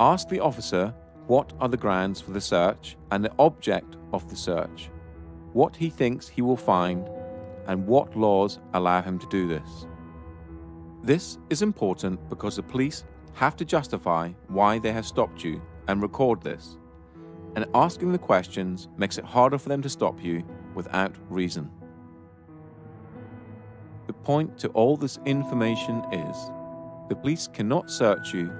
Ask the officer what are the grounds for the search and the object of the search, what he thinks he will find, and what laws allow him to do this. This is important because the police have to justify why they have stopped you and record this, and asking the questions makes it harder for them to stop you without reason. The point to all this information is, the police cannot search you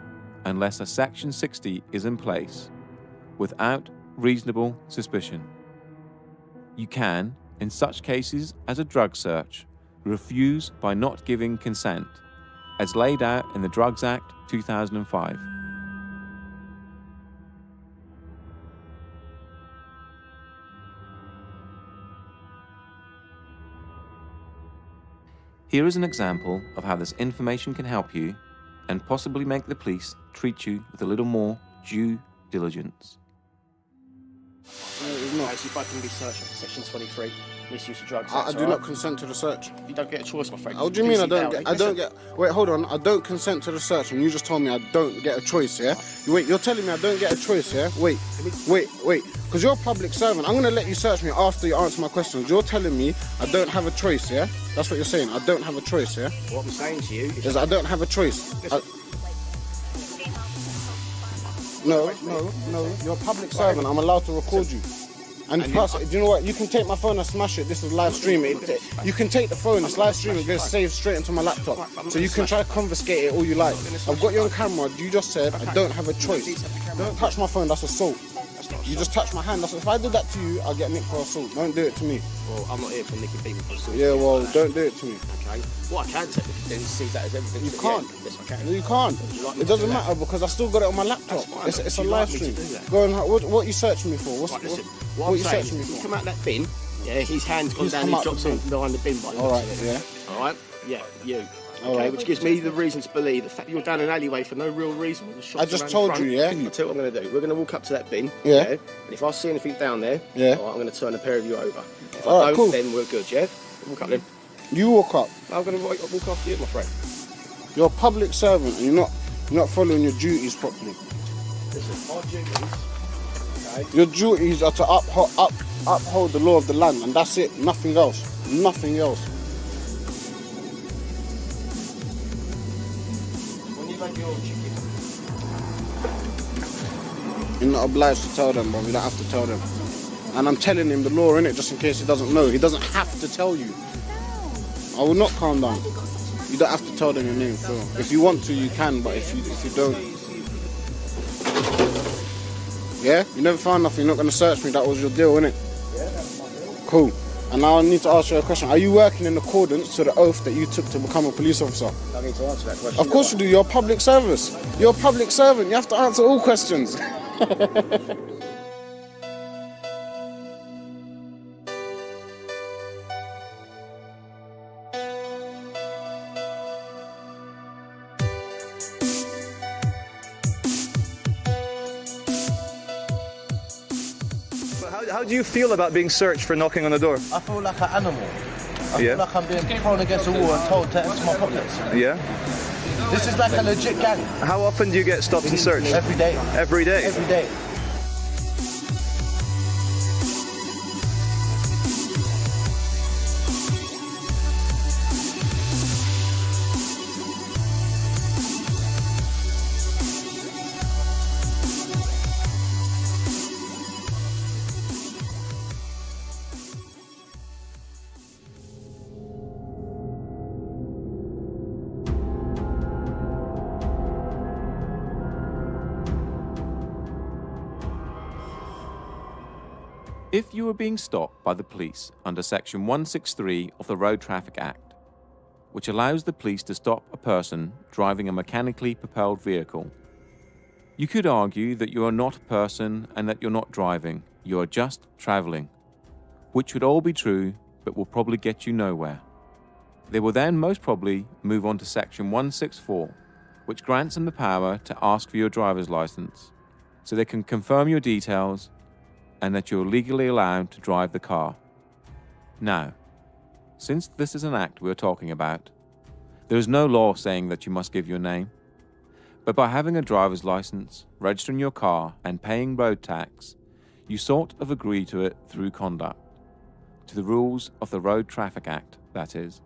unless a Section 60 is in place, without reasonable suspicion. You can, in such cases as a drug search, refuse by not giving consent, as laid out in the Drugs Act 2005. Here is an example of how this information can help you and possibly make the police treat you with a little more due diligence. If I can be searched under Section 23, misuse of drugs. I do not consent to the search. You don't get a choice, my friend. What do you mean I don't get? Wait, hold on. I don't consent to the search, and you just told me I don't get a choice, yeah? Wait, you're telling me I don't get a choice, yeah? Wait. Because you're a public servant. I'm going to let you search me after you answer my questions. You're telling me I don't have a choice, yeah? That's what you're saying. I don't have a choice, yeah? What I'm saying to you is I don't have a choice. No. You're a public servant. I'm allowed to record you. And plus, do you know what? You can take my phone and smash it. This is live streaming. You can take the phone, it's live streaming, it's going to save straight into my laptop. So you can try to confiscate it all you like. I've got you on camera. You just said I don't have a choice. Don't touch my phone, that's assault. You just touch my hand. If I did that to you, I'll get nicked for assault. Don't do it to me. Well, I'm not here for nicking people for assault. Yeah, well, don't do it to me. Okay. What I can technically do is see that as evidence. You can't. Yes, I can. No, you can't. It doesn't matter because I still got it on my laptop. It's a live stream. Go on. What are you searching me for? What are you searching me for? Come out that bin. Yeah, his hand's gone down. He drops it behind the bin. All right. Yeah. All right. Yeah. You. Okay, which gives me the reason to believe the fact you're down an alleyway for no real reason. I just told you, yeah? I'll tell you what I'm going to do. We're going to walk up to that bin. Yeah. And if I see anything down there, yeah, all right, I'm going to turn a pair of you over. If all I right, don't, cool. then we're good, yeah? Walk up then. You walk up. I'm going to walk after you, my friend. You're a public servant and you're not following your duties properly. Listen, my duties, okay? Your duties are to uphold the law of the land, and that's it. Nothing else. Nothing else. You're not obliged to tell them, bro. You don't have to tell them. And I'm telling him the law, innit, just in case he doesn't know. He doesn't have to tell you. I will not calm down. You don't have to tell them your name, Phil. If you want to, you can, but if you don't... Yeah? You never found nothing. You're not going to search me. That was your deal, innit? Yeah, that's my deal. Cool. And now I need to ask you a question. Are you working in accordance to the oath that you took to become a police officer? I need to answer that question. Of course you do. You're a public service. You're a public servant. You have to answer all questions. How do you feel about being searched for knocking on the door? I feel like an animal. I feel like I'm being thrown against a wall and told to empty my pockets. Yeah? This is like a legit gang. How often do you get stopped and searched? Every day. Every day? Every day. If you are being stopped by the police under Section 163 of the Road Traffic Act, which allows the police to stop a person driving a mechanically propelled vehicle, you could argue that you are not a person and that you're not driving, you are just travelling, which would all be true but will probably get you nowhere. They will then most probably move on to Section 164, which grants them the power to ask for your driver's license, so they can confirm your details and that you're legally allowed to drive the car. Now, since this is an act we're talking about, there is no law saying that you must give your name, but by having a driver's license, registering your car and paying road tax, you sort of agree to it through conduct, to the rules of the Road Traffic Act, that is.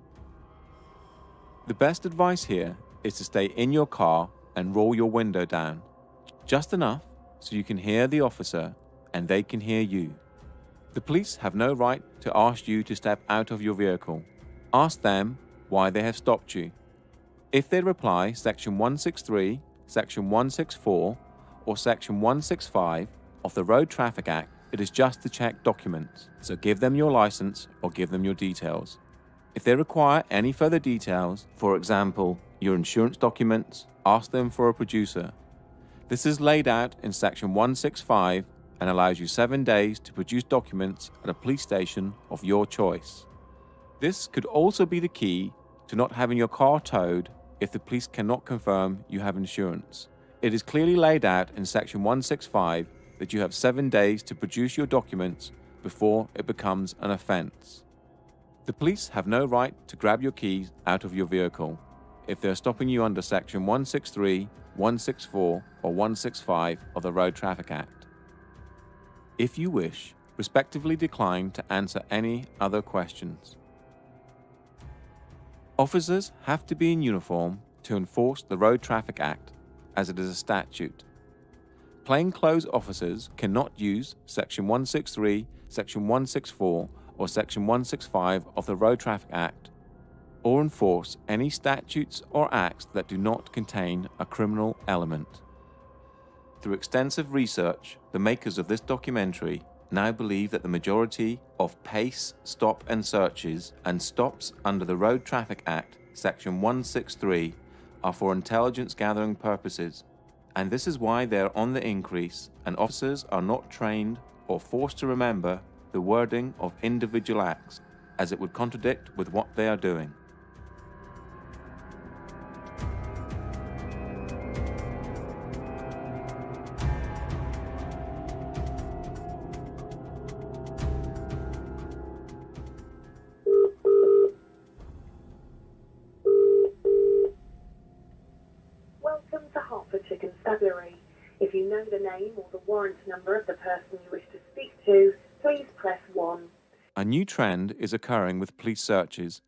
The best advice here is to stay in your car and roll your window down, just enough so you can hear the officer and they can hear you. The police have no right to ask you to step out of your vehicle. Ask them why they have stopped you. If they reply Section 163, Section 164, or Section 165 of the Road Traffic Act, it is just to check documents, so give them your license or give them your details. If they require any further details, for example, your insurance documents, ask them for a producer. This is laid out in Section 165 and allows you 7 days to produce documents at a police station of your choice. This could also be the key to not having your car towed if the police cannot confirm you have insurance. It is clearly laid out in Section 165 that you have 7 days to produce your documents before it becomes an offence. The police have no right to grab your keys out of your vehicle if they are stopping you under Section 163, 164, or 165 of the Road Traffic Act. If you wish, respectively decline to answer any other questions. Officers have to be in uniform to enforce the Road Traffic Act, as it is a statute. Plainclothes officers cannot use Section 163, Section 164, or Section 165 of the Road Traffic Act, or enforce any statutes or acts that do not contain a criminal element. Through extensive research, the makers of this documentary now believe that the majority of PACE stop and searches and stops under the Road Traffic Act, Section 163, are for intelligence gathering purposes, and this is why they are on the increase and officers are not trained or forced to remember the wording of individual acts, as it would contradict with what they are doing. Welcome to Hertford Chicken Constabulary. If you know the name or the warrant number of the person you wish to speak to, please press 1. A new trend is occurring with police searches,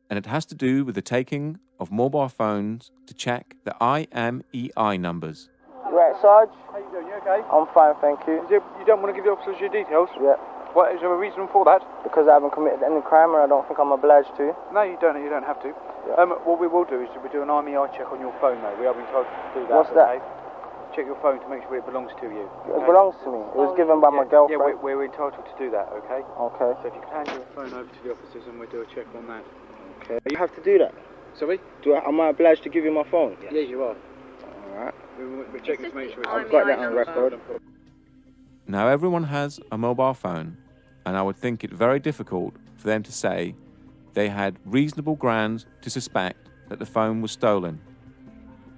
and it has to do with the taking of mobile phones to check the IMEI numbers. You right, Sarge? How you doing? You okay? I'm fine, thank you. You don't want to give the officers your details? Yeah. What is there a reason for that? Because I haven't committed any crime and I don't think I'm obliged to. No, you don't have to. Yeah. What we will do is we do an IMEI check on your phone, though. We are being told to do that. What's that? Okay? Check your phone to make sure it belongs to you. It belongs to me. It was given by my girlfriend. Yeah, we're entitled to do that, okay? Okay. So if you can hand your phone over to the officers and we'll do a check on that. Okay. You have to do that? Sorry? Am I obliged to give you my phone? Yeah, you are. Alright. We're checking to make sure I've got that on record. Now everyone has a mobile phone, and I would think it very difficult for them to say they had reasonable grounds to suspect that the phone was stolen,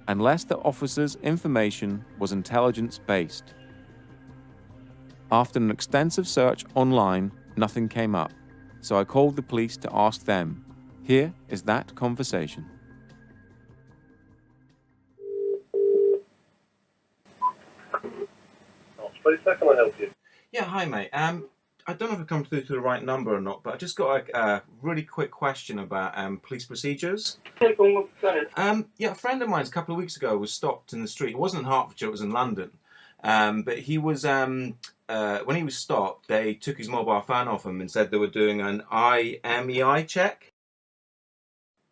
unless the officer's information was intelligence-based. After an extensive search online, nothing came up, so I called the police to ask them. Here is that conversation. How can I help you? Yeah, hi mate. I don't know if I've come through to the right number or not, but I just got a really quick question about police procedures. Yeah, a friend of mine a couple of weeks ago was stopped in the street. It wasn't in Hertfordshire, it was in London. But he was, when he was stopped, they took his mobile phone off him and said they were doing an IMEI check.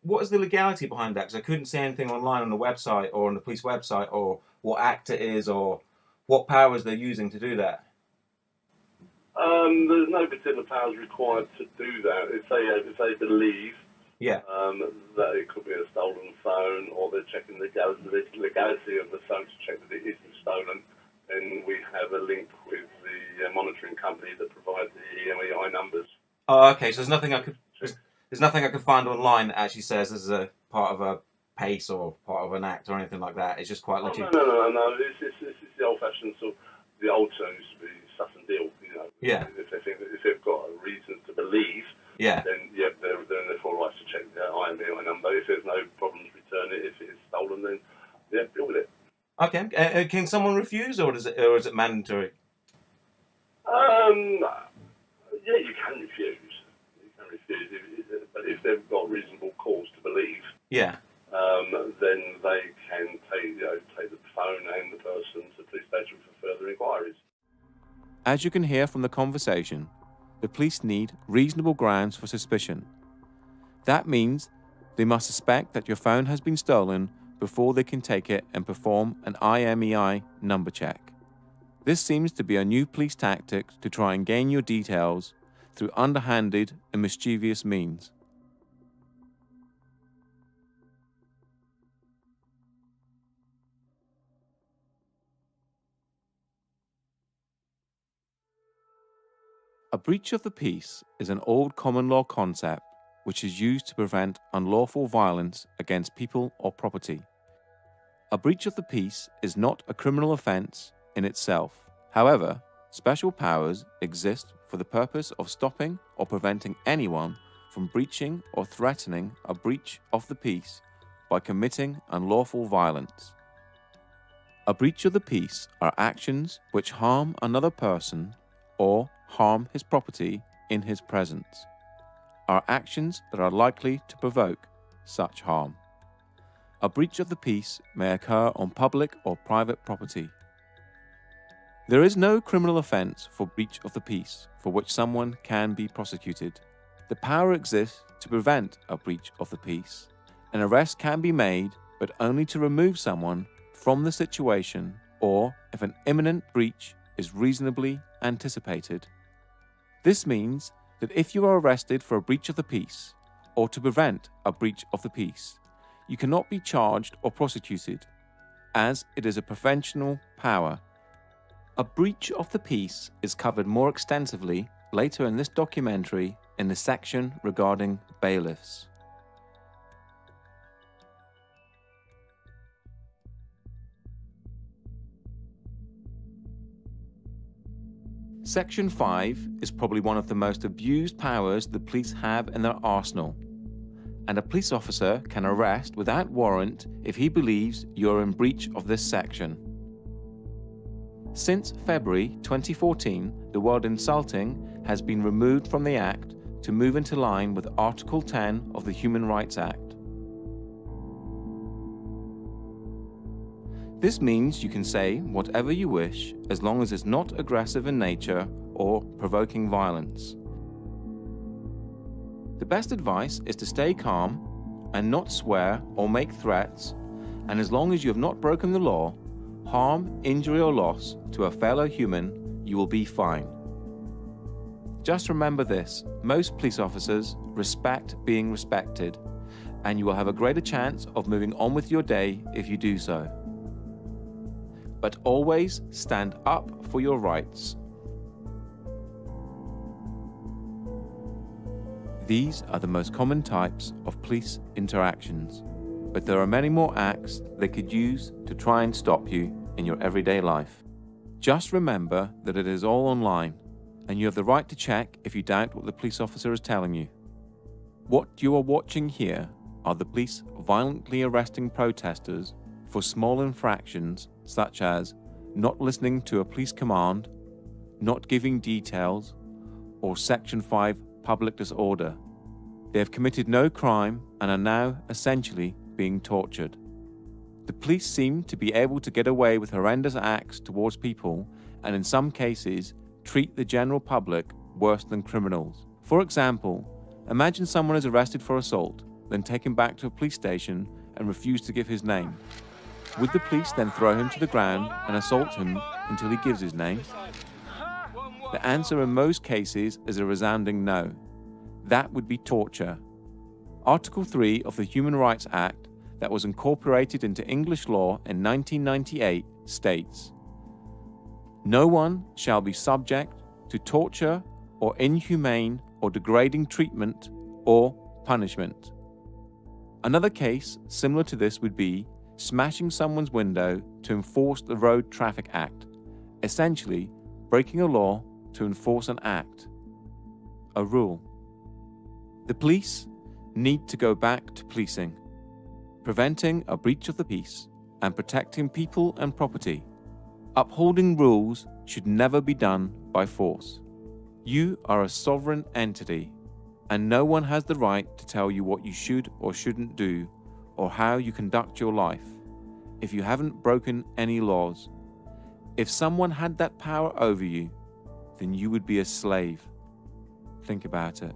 What is the legality behind that? Because I couldn't see anything online on the website or on the police website or what act it is or what powers they're using to do that. There's no particular powers required to do that. If they believe that it could be a stolen phone, or they're checking the legality of the phone to check that it isn't stolen, then we have a link with the monitoring company that provides the EMEI numbers. Oh, okay. So there's nothing I could find online that actually says this is a part of a PACE or part of an act or anything like that. It's just quite legit. No. This is the old-fashioned sort. The old term used to be suss and deal. You know. Yeah. If they've got a reason to believe. Yeah. Then they're in their full rights to check the IMEI number. If there's no problems, return it. If it is stolen, then deal with it. Okay. Can someone refuse, or is it mandatory? Yeah, you can refuse. But if they've got reasonable cause to believe, then they can take the phone and the person to the police station for further inquiries. As you can hear from the conversation, the police need reasonable grounds for suspicion. That means they must suspect that your phone has been stolen before they can take it and perform an IMEI number check. This seems to be a new police tactic to try and gain your details through underhanded and mischievous means. A breach of the peace is an old common law concept which is used to prevent unlawful violence against people or property. A breach of the peace is not a criminal offence in itself. However, special powers exist for the purpose of stopping or preventing anyone from breaching or threatening a breach of the peace by committing unlawful violence. A breach of the peace are actions which harm another person or harm his property in his presence, are actions that are likely to provoke such harm. A breach of the peace may occur on public or private property. There is no criminal offence for breach of the peace for which someone can be prosecuted. The power exists to prevent a breach of the peace. An arrest can be made, but only to remove someone from the situation or if an imminent breach is reasonably anticipated. This means that if you are arrested for a breach of the peace or to prevent a breach of the peace, you cannot be charged or prosecuted, as it is a preventional power. A breach of the peace is covered more extensively later in this documentary in the section regarding bailiffs. Section 5 is probably one of the most abused powers the police have in their arsenal, and a police officer can arrest without warrant if he believes you're in breach of this section. Since February 2014, the word insulting has been removed from the Act to move into line with Article 10 of the Human Rights Act. This means you can say whatever you wish as long as it's not aggressive in nature or provoking violence. The best advice is to stay calm and not swear or make threats, and as long as you have not broken the law, harm, injury or loss to a fellow human, you will be fine. Just remember this: most police officers respect being respected, and you will have a greater chance of moving on with your day if you do so. But always stand up for your rights. These are the most common types of police interactions, but there are many more acts they could use to try and stop you in your everyday life. Just remember that it is all online, and you have the right to check if you doubt what the police officer is telling you. What you are watching here are the police violently arresting protesters for small infractions such as not listening to a police command, not giving details, or Section 5 public disorder. They have committed no crime and are now essentially being tortured. The police seem to be able to get away with horrendous acts towards people and in some cases treat the general public worse than criminals. For example, imagine someone is arrested for assault, then taken back to a police station and refused to give his name. Would the police then throw him to the ground and assault him until he gives his name? The answer in most cases is a resounding no. That would be torture. Article 3 of the Human Rights Act, that was incorporated into English law in 1998, states, "No one shall be subject to torture or inhumane or degrading treatment or punishment." Another case similar to this would be smashing someone's window to enforce the Road Traffic Act, essentially breaking a law to enforce an act, a rule. The police need to go back to policing, preventing a breach of the peace and protecting people and property. Upholding rules should never be done by force. You are a sovereign entity, and no one has the right to tell you what you should or shouldn't do, or how you conduct your life, if you haven't broken any laws. If someone had that power over you, then you would be a slave. Think about it.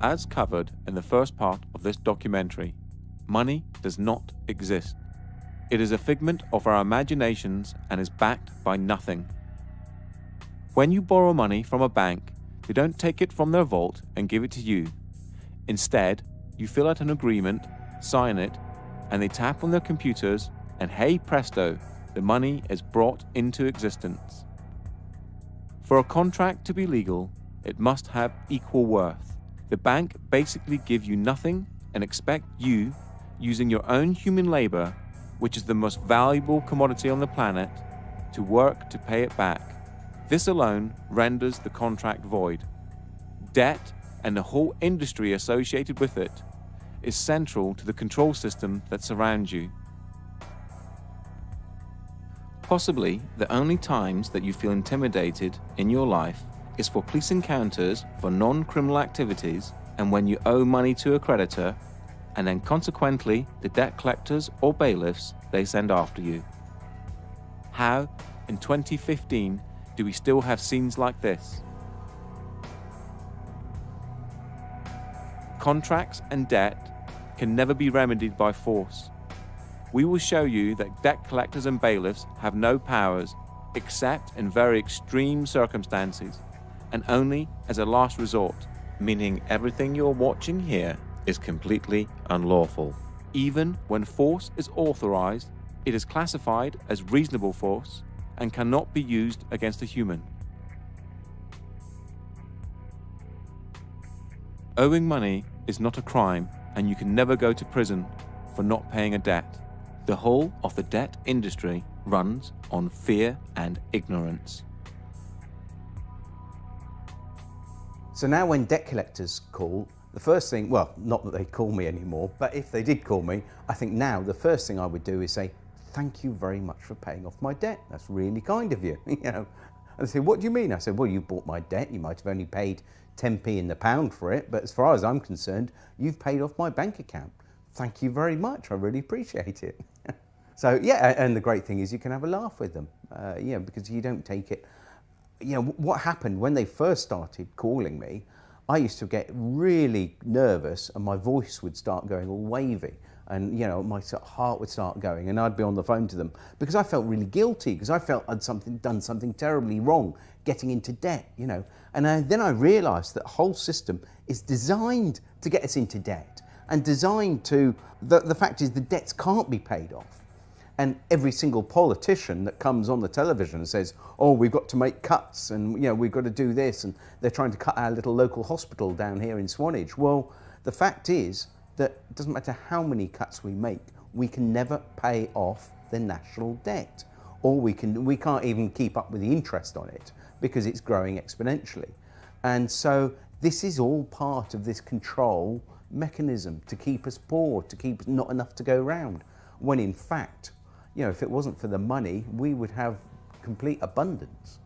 As covered in the first part of this documentary, money does not exist. It is a figment of our imaginations and is backed by nothing. When you borrow money from a bank, they don't take it from their vault and give it to you. Instead, you fill out an agreement, sign it, and they tap on their computers, and hey presto, the money is brought into existence. For a contract to be legal, it must have equal worth. The bank basically give you nothing and expect you, using your own human labor, which is the most valuable commodity on the planet, to work to pay it back. This alone renders the contract void. Debt and the whole industry associated with it is central to the control system that surrounds you. Possibly the only times that you feel intimidated in your life is for police encounters for non-criminal activities and when you owe money to a creditor, and then consequently the debt collectors or bailiffs they send after you. How, in 2015, do we still have scenes like this? Contracts and debt can never be remedied by force. We will show you that debt collectors and bailiffs have no powers except in very extreme circumstances, and only as a last resort, meaning everything you're watching here is completely unlawful. Even when force is authorized, it is classified as reasonable force and cannot be used against a human. Owing money is not a crime, and you can never go to prison for not paying a debt. The whole of the debt industry runs on fear and ignorance. So now when debt collectors call, the first thing, well, not that they call me anymore, but if they did call me, I think now the first thing I would do is say, thank you very much for paying off my debt. That's really kind of you. You know, and they say, what do you mean? I said, well, you bought my debt. You might have only paid 10p in the pound for it, but as far as I'm concerned, you've paid off my bank account. Thank you very much. I really appreciate it. So yeah, and the great thing is you can have a laugh with them, yeah, because you don't take it. You know, what happened when they first started calling me, I used to get really nervous and my voice would start going all wavy. And, you know, my heart would start going, and I'd be on the phone to them because I felt really guilty, because I felt I'd done something terribly wrong, getting into debt, you know. And then I realised that the whole system is designed to get us into debt, and designed to, the fact is the debts can't be paid off. And every single politician that comes on the television and says, oh, we've got to make cuts, and, you know, we've got to do this, and they're trying to cut our little local hospital down here in Swanage. Well, the fact is that it doesn't matter how many cuts we make, we can never pay off the national debt, or we can't even keep up with the interest on it because it's growing exponentially. And so this is all part of this control mechanism to keep us poor, to keep not enough to go round, when in fact, you know, if it wasn't for the money, we would have complete abundance.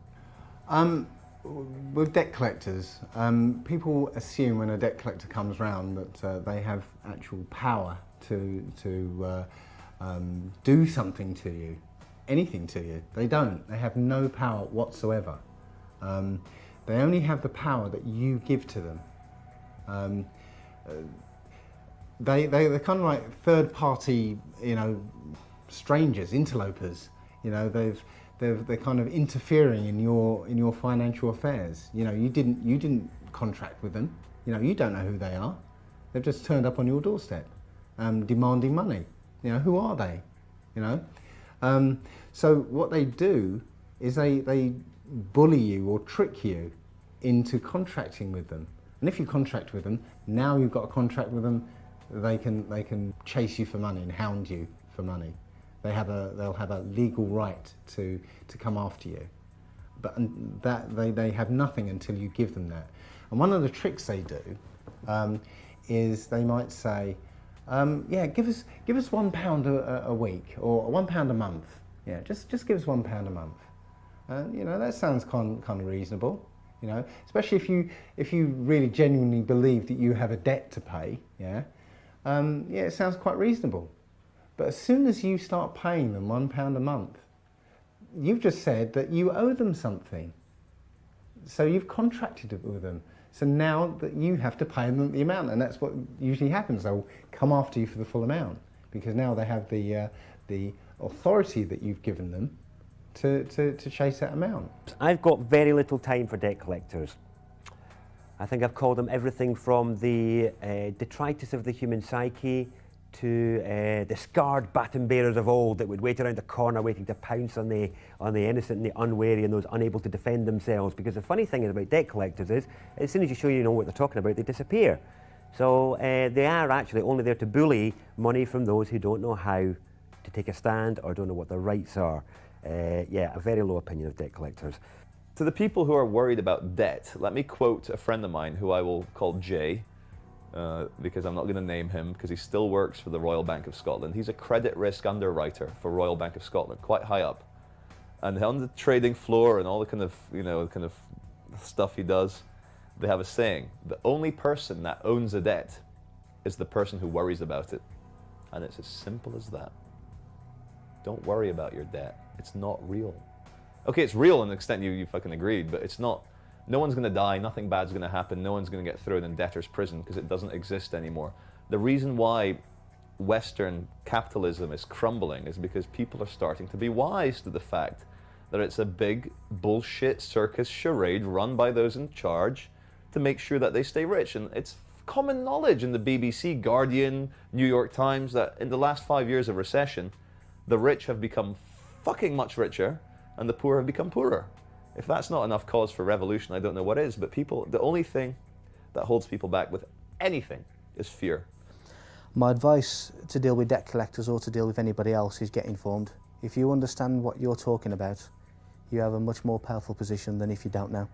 With debt collectors, people assume when a debt collector comes round that they have actual power to do something to you, anything to you. They don't. They have no power whatsoever. They only have the power that you give to them. They're kind of like third-party, you know, strangers, interlopers. You know, they're kind of interfering in your financial affairs. You know, you didn't contract with them. You know, you don't know who they are. They've just turned up on your doorstep, demanding money. You know, who are they? You know, so what they do is they bully you or trick you into contracting with them. And if you contract with them, now you've got a contract with them, they can chase you for money and hound you for money. They'll have a legal right to come after you, but that they have nothing until you give them that. And one of the tricks they do is they might say, yeah, give us £1 a week or £1 a month. Yeah, just give us £1 a month. And you know, that sounds kind of reasonable. You know, especially if you really genuinely believe that you have a debt to pay. Yeah, yeah, it sounds quite reasonable. But as soon as you start paying them £1 a month, you've just said that you owe them something. So you've contracted it with them. So now that you have to pay them the amount, and that's what usually happens. They'll come after you for the full amount because now they have the authority that you've given them to chase that amount. I've got very little time for debt collectors. I think I've called them everything from the detritus of the human psyche to the scarred baton bearers of old that would wait around the corner waiting to pounce on the innocent and the unwary and those unable to defend themselves. Because the funny thing about debt collectors is, as soon as you show you know what they're talking about, they disappear. So they are actually only there to bully money from those who don't know how to take a stand or don't know what their rights are. Yeah, a very low opinion of debt collectors. To the people who are worried about debt, let me quote a friend of mine who I will call Jay, because I'm not going to name him because he still works for the Royal Bank of Scotland. He's a credit risk underwriter for Royal Bank of Scotland, quite high up. And on the trading floor and all the kind of stuff he does, they have a saying: the only person that owns a debt is the person who worries about it. And it's as simple as that. Don't worry about your debt. It's not real. Okay, it's real in the extent you fucking agreed, but it's not. No one's going to die, nothing bad's going to happen, no one's going to get thrown in debtor's prison because it doesn't exist anymore. The reason why Western capitalism is crumbling is because people are starting to be wise to the fact that it's a big bullshit circus charade run by those in charge to make sure that they stay rich. And it's common knowledge in the BBC, Guardian, New York Times that in the last 5 years of recession, the rich have become fucking much richer and the poor have become poorer. If that's not enough cause for revolution, I don't know what is. But people, the only thing that holds people back with anything is fear. My advice to deal with debt collectors or to deal with anybody else is get informed. If you understand what you're talking about, you have a much more powerful position than if you don't know.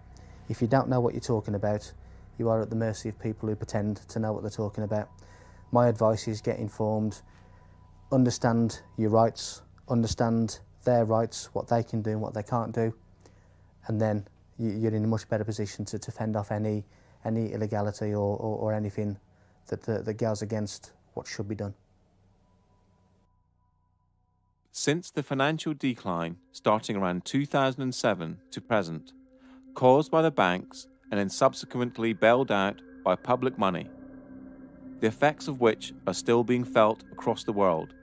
If you don't know what you're talking about, you are at the mercy of people who pretend to know what they're talking about. My advice is get informed, understand your rights, understand their rights, what they can do and what they can't do, and then you're in a much better position to fend off any illegality or anything that goes against what should be done. Since the financial decline starting around 2007 to present, caused by the banks and then subsequently bailed out by public money, the effects of which are still being felt across the world.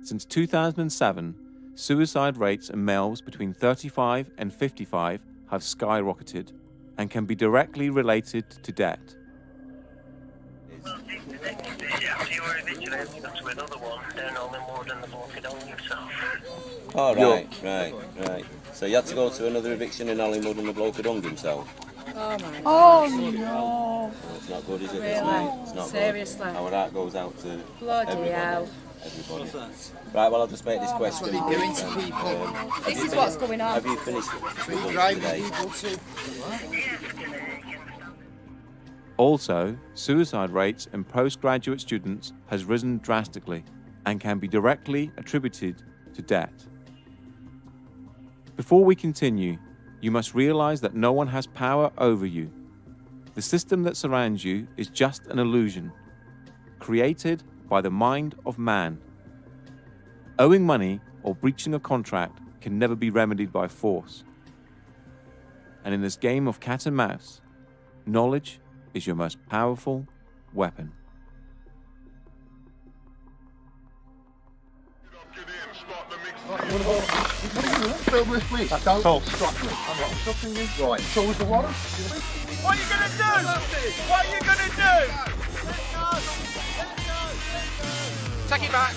Since 2007, suicide rates in males between 35 and 55 have skyrocketed and can be directly related to debt. Oh, right. So you had to go to another eviction in Hollingwood and the bloke had hung himself? Oh my God. Oh no! Well, it's not good, is it? Really? It's not Seriously? Good. Our heart goes out to Bloody hell. Everybody. Right, well, I'll just make this question. What are you doing to people? This is what's going on. Have you finished today? Also, suicide rates in postgraduate students has risen drastically and can be directly attributed to debt. Before we continue, you must realize that no one has power over you. The system that surrounds you is just an illusion, created by the mind of man. Owing money or breaching a contract can never be remedied by force. And in this game of cat and mouse, knowledge is your most powerful weapon. Fill this, please. Don't stop me. I'm not stopping you. Right. So was the water? What are you going to do? What are you going to do? Take it back.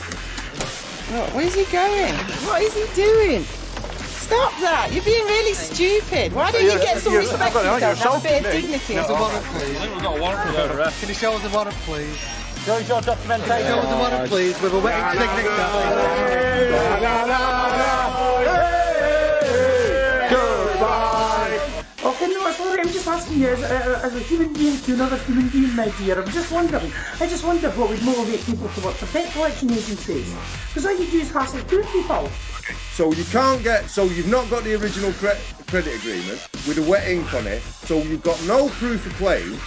Where's he going? What is he doing? Stop that! You're being really stupid. Why don't you get some respect for yourself? Have a bit of dignity. Show us the warrant, please. I think we've got a warrant for the arrest. Can you show us the warrant, please? Show us your documentation. Show us the warrant, please, with a wetting signature. Okay, no, sorry, I'm just asking you, as a human being to another human being, my dear, I just wonder what would motivate people to work for debt collection agencies. Because all you do is hassle poor people. So you can't get, so you've not got the original credit agreement with a wet ink on it, so you've got no proof of claim.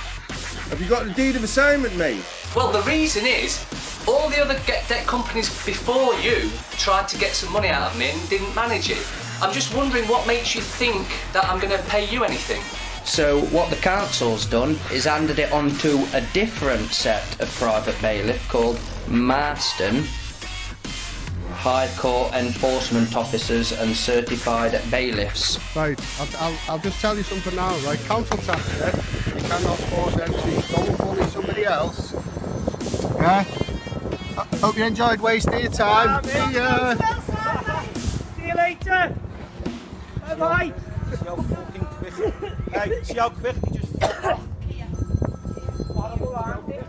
Have you got the deed of assignment, mate? Well, the reason is, all the other debt companies before you tried to get some money out of me and didn't manage it. I'm just wondering what makes you think that I'm going to pay you anything. So what the council's done is handed it on to a different set of private bailiff called Marston, High Court Enforcement Officers and Certified Bailiffs. Right, I'll just tell you something now, right? Council tax, yeah? You cannot force entry. Go and bully somebody else. Yeah? I hope you enjoyed wasting your time. See ya! See you later! Bye-bye! See how fucking quick. Hey, see how quick you just fuck off. Horrible, aren't they?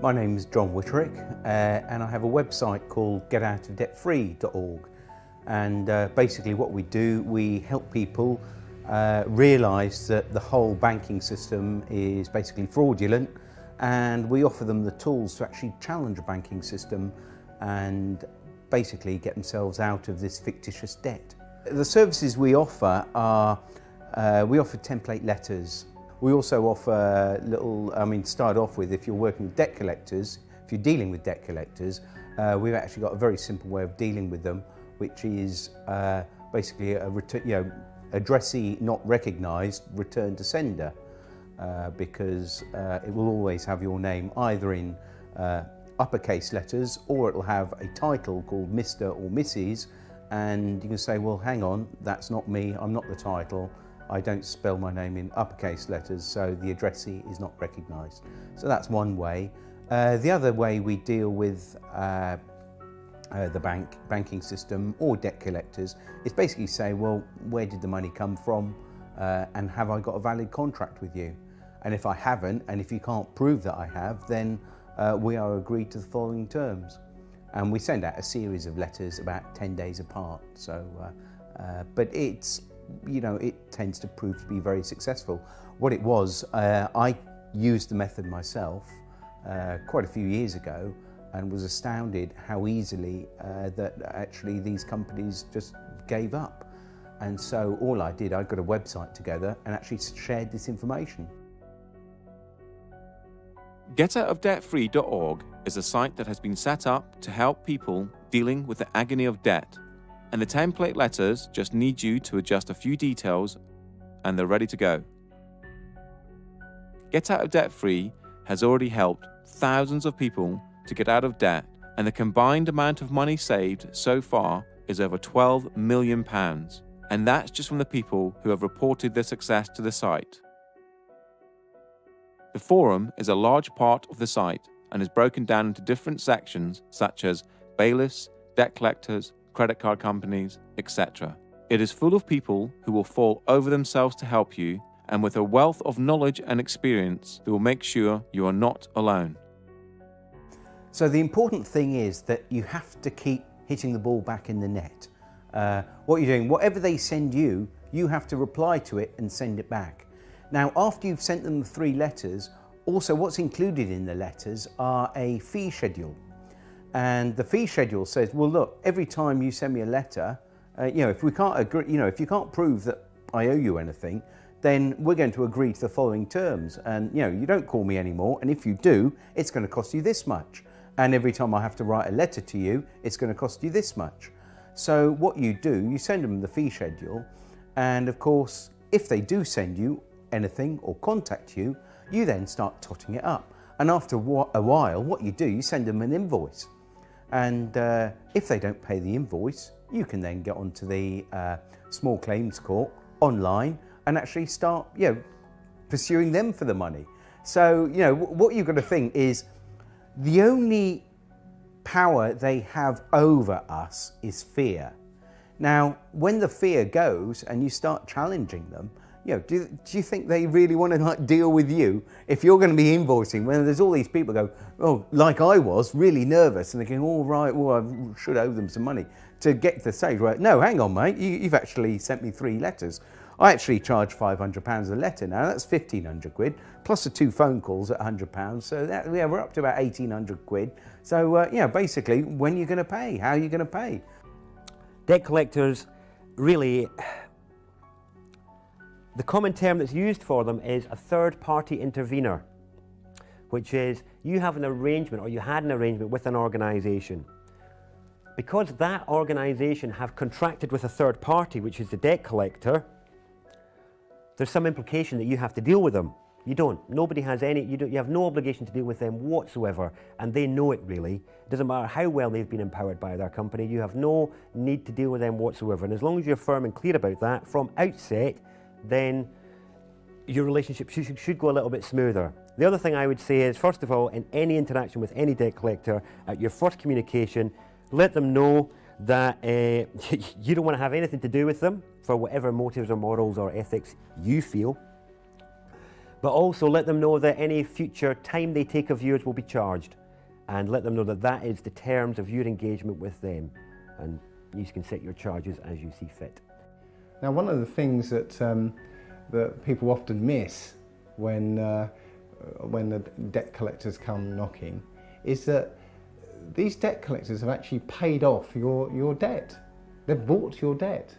My name is John Whitterick, and I have a website called getoutofdebtfree.org. And basically what we do, we help people realise that the whole banking system is basically fraudulent, and we offer them the tools to actually challenge a banking system and basically get themselves out of this fictitious debt. The services we offer are, we offer template letters. We also offer start off with, if you're working with debt collectors, if you're dealing with debt collectors, we've actually got a very simple way of dealing with them, which is basically addressee not recognised, return to sender, because it will always have your name either in uppercase letters, or it'll have a title called Mr. or Mrs, and you can say, well, hang on, that's not me, I'm not the title. I don't spell my name in uppercase letters, so the addressee is not recognised. So that's one way. The other way we deal with the banking system or debt collectors is basically say, well, where did the money come from, and have I got a valid contract with you? And if I haven't, and if you can't prove that I have, then we are agreed to the following terms. And we send out a series of letters about 10 days apart. So, but it's, it tends to prove to be very successful. What it was, I used the method myself quite a few years ago and was astounded how easily that actually these companies just gave up. And so all I did, I got a website together and actually shared this information. GetOutOfDebtFree.org is a site that has been set up to help people dealing with the agony of debt. And the template letters just need you to adjust a few details and they're ready to go. Get Out of Debt Free has already helped thousands of people to get out of debt, and the combined amount of money saved so far is over £12 million. And that's just from the people who have reported their success to the site. The forum is a large part of the site and is broken down into different sections such as bailiffs, debt collectors, credit card companies, etc. It is full of people who will fall over themselves to help you, and with a wealth of knowledge and experience that will make sure you are not alone. So the important thing is that you have to keep hitting the ball back in the net. What you're doing, whatever they send you, you have to reply to it and send it back. Now, after you've sent them the 3 letters, also what's included in the letters are a fee schedule. And the fee schedule says, well, look, every time you send me a letter, if we can't agree, if you can't prove that I owe you anything, then we're going to agree to the following terms. And, you don't call me anymore. And if you do, it's going to cost you this much. And every time I have to write a letter to you, it's going to cost you this much. So what you do, you send them the fee schedule. And of course, if they do send you anything or contact you, you then start totting it up. And after a while, what you do, you send them an invoice. And if they don't pay the invoice, you can then get onto the small claims court online and actually start, pursuing them for the money. So, what you've got to think is the only power they have over us is fear. Now, when the fear goes and you start challenging them, do you think they really want to deal with you if you're going to be invoicing when there's all these people go, oh, like I was, really nervous, and they're going, all right, well, I should owe them some money to get to the stage where, no, hang on, mate, you've actually sent me 3 letters. I actually charge £500 a letter now. That's 1,500 quid, plus the 2 phone calls at £100. So we're up to about 1,800 quid. So basically, when are you going to pay? How are you going to pay? Debt collectors, really, the common term that's used for them is a third-party intervener, which is you have an arrangement, or you had an arrangement with an organisation. Because that organisation have contracted with a third party, which is the debt collector, there's some implication that you have to deal with them. You don't. Nobody has any, you have no obligation to deal with them whatsoever, and they know it really. It doesn't matter how well they've been empowered by their company, you have no need to deal with them whatsoever. And as long as you're firm and clear about that from outset, then your relationship should go a little bit smoother. The other thing I would say is, first of all, in any interaction with any debt collector, at your first communication, let them know that you don't want to have anything to do with them for whatever motives or morals or ethics you feel. But also let them know that any future time they take of yours will be charged, and let them know that that is the terms of your engagement with them, and you can set your charges as you see fit. Now, one of the things that that people often miss when the debt collectors come knocking is that these debt collectors have actually paid off your debt. They've bought your debt,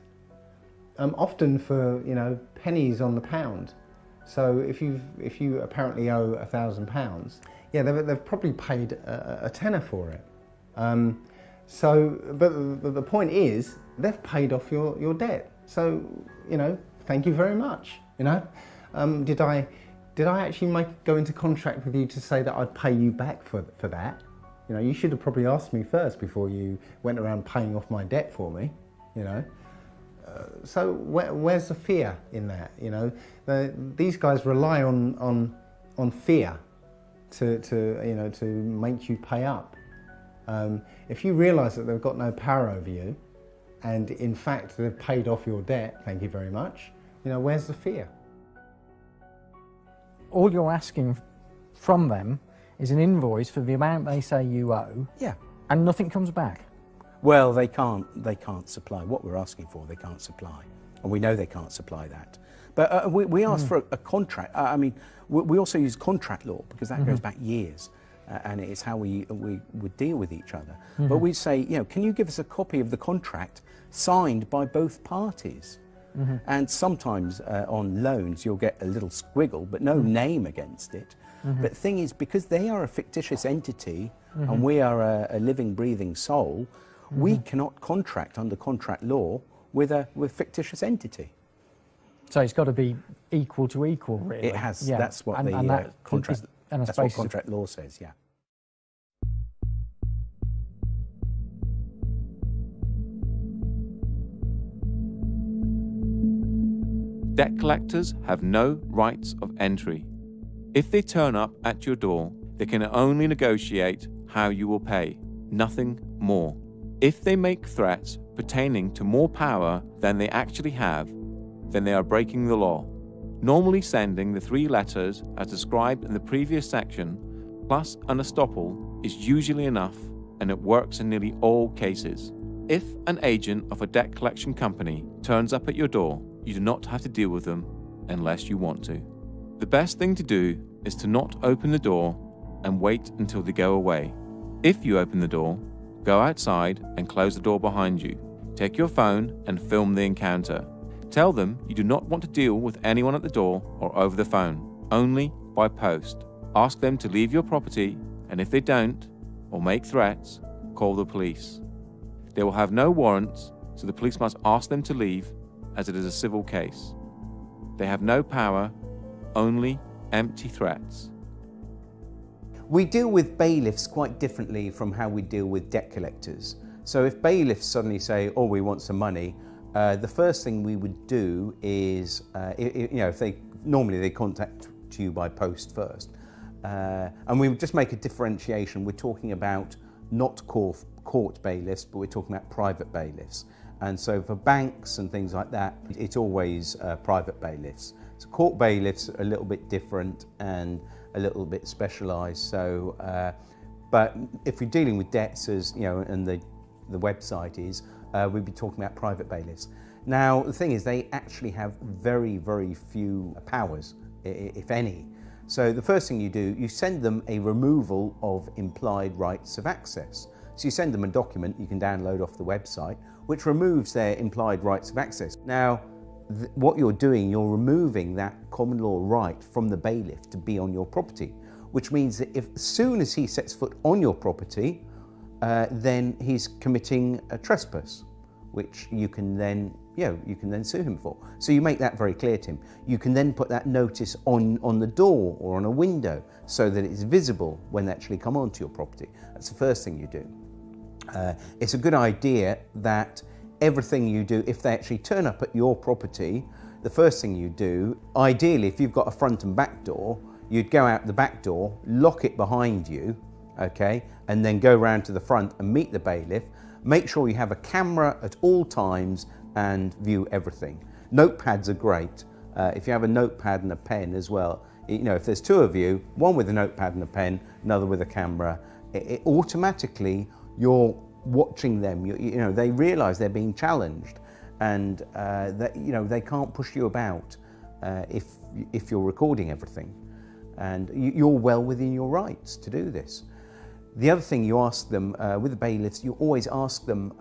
often for pennies on the pound. So if you apparently owe £1,000, yeah, they've probably paid a tenner for it. But the point is, they've paid off your debt. So thank you very much. Did I actually go into contract with you to say that I'd pay you back for that? You should have probably asked me first before you went around paying off my debt for me. So where's the fear in that? These guys rely on fear to make you pay up. If you realise that they've got no power over you, and in fact they've paid off your debt, thank you very much. Where's the fear? All you're asking from them is an invoice for the amount they say you owe. Yeah. And nothing comes back. Well, they can't supply what we're asking for. They can't supply, and we know they can't supply that. But we asked for a contract. We also use contract law because that goes back years, and it's how we would deal with each other. But we say, can you give us a copy of the contract signed by both parties? And sometimes on loans you'll get a little squiggle, but no name against it. But the thing is, because they are a fictitious entity and we are a living, breathing soul, we cannot contract under contract law with a fictitious entity. So it's got to be equal to equal, really. It has. Yeah. That's what the contract. That's what contract law says. Yeah. Debt collectors have no rights of entry. If they turn up at your door, they can only negotiate how you will pay, nothing more. If they make threats pertaining to more power than they actually have, then they are breaking the law. Normally sending the 3 letters as described in the previous section, plus an estoppel, is usually enough, and it works in nearly all cases. If an agent of a debt collection company turns up at your door, you do not have to deal with them unless you want to. The best thing to do is to not open the door and wait until they go away. If you open the door, go outside and close the door behind you. Take your phone and film the encounter. Tell them you do not want to deal with anyone at the door or over the phone, only by post. Ask them to leave your property, and if they don't, or make threats, call the police. They will have no warrants, so the police must ask them to leave, as it is a civil case. They have no power, only empty threats. We deal with bailiffs quite differently from how we deal with debt collectors. So if bailiffs suddenly say, oh, we want some money, the first thing we would do is, if they normally contact you by post first. And we would just make a differentiation. We're talking about not court bailiffs, but we're talking about private bailiffs. And so for banks and things like that, it's always private bailiffs. So court bailiffs are a little bit different and a little bit specialised. So, but if you're dealing with debts, as you know, and the website is, we'd be talking about private bailiffs. Now, the thing is, they actually have very, very few powers, if any. So the first thing you do, you send them a removal of implied rights of access. So you send them a document you can download off the website, which removes their implied rights of access. Now, what you're doing, you're removing that common law right from the bailiff to be on your property, which means that as soon as he sets foot on your property, then he's committing a trespass, which you can then sue him for. So you make that very clear to him. You can then put that notice on the door or on a window so that it's visible when they actually come onto your property. That's the first thing you do. It's a good idea that everything you do, if they actually turn up at your property, the first thing you do, ideally if you've got a front and back door, you'd go out the back door, lock it behind you, okay, and then go round to the front and meet the bailiff. Make sure you have a camera at all times and view everything. Notepads are great. If you have a notepad and a pen as well, if there's 2 of you, one with a notepad and a pen, another with a camera, it automatically you're watching them. They realise they're being challenged, and that they can't push you about if you're recording everything, and you're well within your rights to do this. The other thing you ask them with the bailiffs, you always ask them,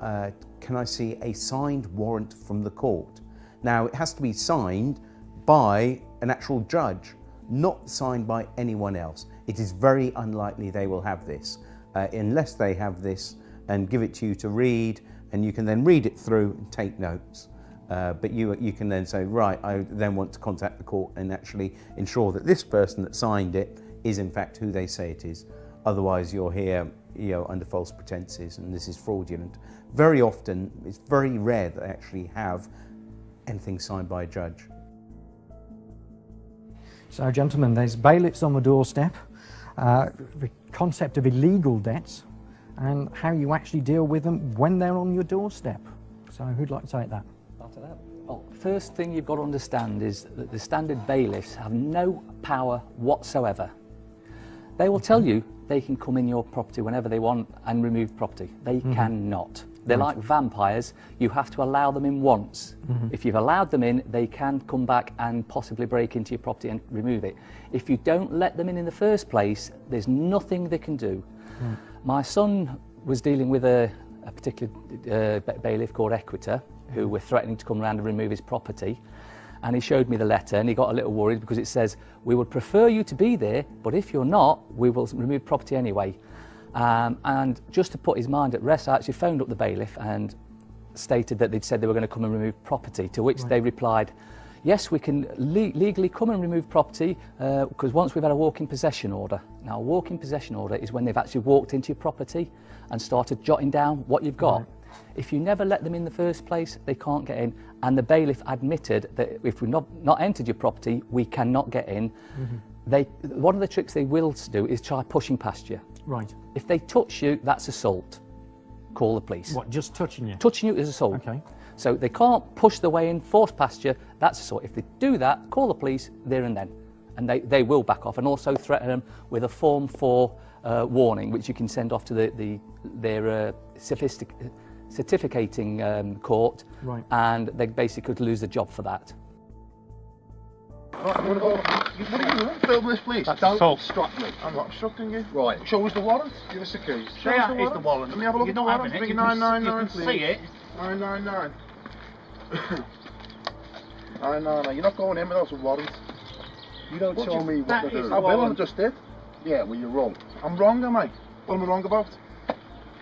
can I see a signed warrant from the court? Now, it has to be signed by an actual judge, not signed by anyone else. It is very unlikely they will have this, unless they have this and give it to you to read, and you can then read it through and take notes. But you can then say, right, I then want to contact the court and actually ensure that this person that signed it is in fact who they say it is. Otherwise you're here under false pretenses, and this is fraudulent. Very often, it's very rare that they actually have anything signed by a judge. So gentlemen, there's bailiffs on the doorstep, the concept of illegal debts, and how you actually deal with them when they're on your doorstep. So who'd like to take that? Well, first thing you've got to understand is that the standard bailiffs have no power whatsoever. They will tell you they can come in your property whenever they want and remove property. They cannot. They're like vampires. You have to allow them in once. If you've allowed them in, they can come back and possibly break into your property and remove it. If you don't let them in the first place, there's nothing they can do. My son was dealing with a particular bailiff called Equita, who were threatening to come around and remove his property. And he showed me the letter and he got a little worried because it says, we would prefer you to be there, but if you're not, we will remove property anyway. And just to put his mind at rest, I actually phoned up the bailiff and stated that they'd said they were going to come and remove property, to which they replied, yes, we can legally come and remove property because once we've had a walk-in possession order. Now, a walk-in possession order is when they've actually walked into your property and started jotting down what you've got. If you never let them in the first place, they can't get in. And the bailiff admitted that if we've not entered your property, we cannot get in. One of the tricks they will do is try pushing past you. Right. If they touch you, that's assault. Call the police. What, just touching you? Touching you is assault. Okay. So they can't push their way in, force past you, that's assault. If they do that, call the police there and then. And they will back off, and also threaten them with a Form 4 warning, which you can send off to their certificating court, and they basically could lose the job for that. Right, I'm gonna go. What are you doing? Film this, please. Don't obstruct me. I'm not obstructing you. Right. Show us the warrant. Give us the keys. Show us the warrant. Let me have a look at the warrant. Bring 999, please. See it. 999. 999. You're not going in without a warrant. You don't tell me what to do. I will. I just did. Yeah, well, you're wrong. I'm wrong, am I? What am I wrong about?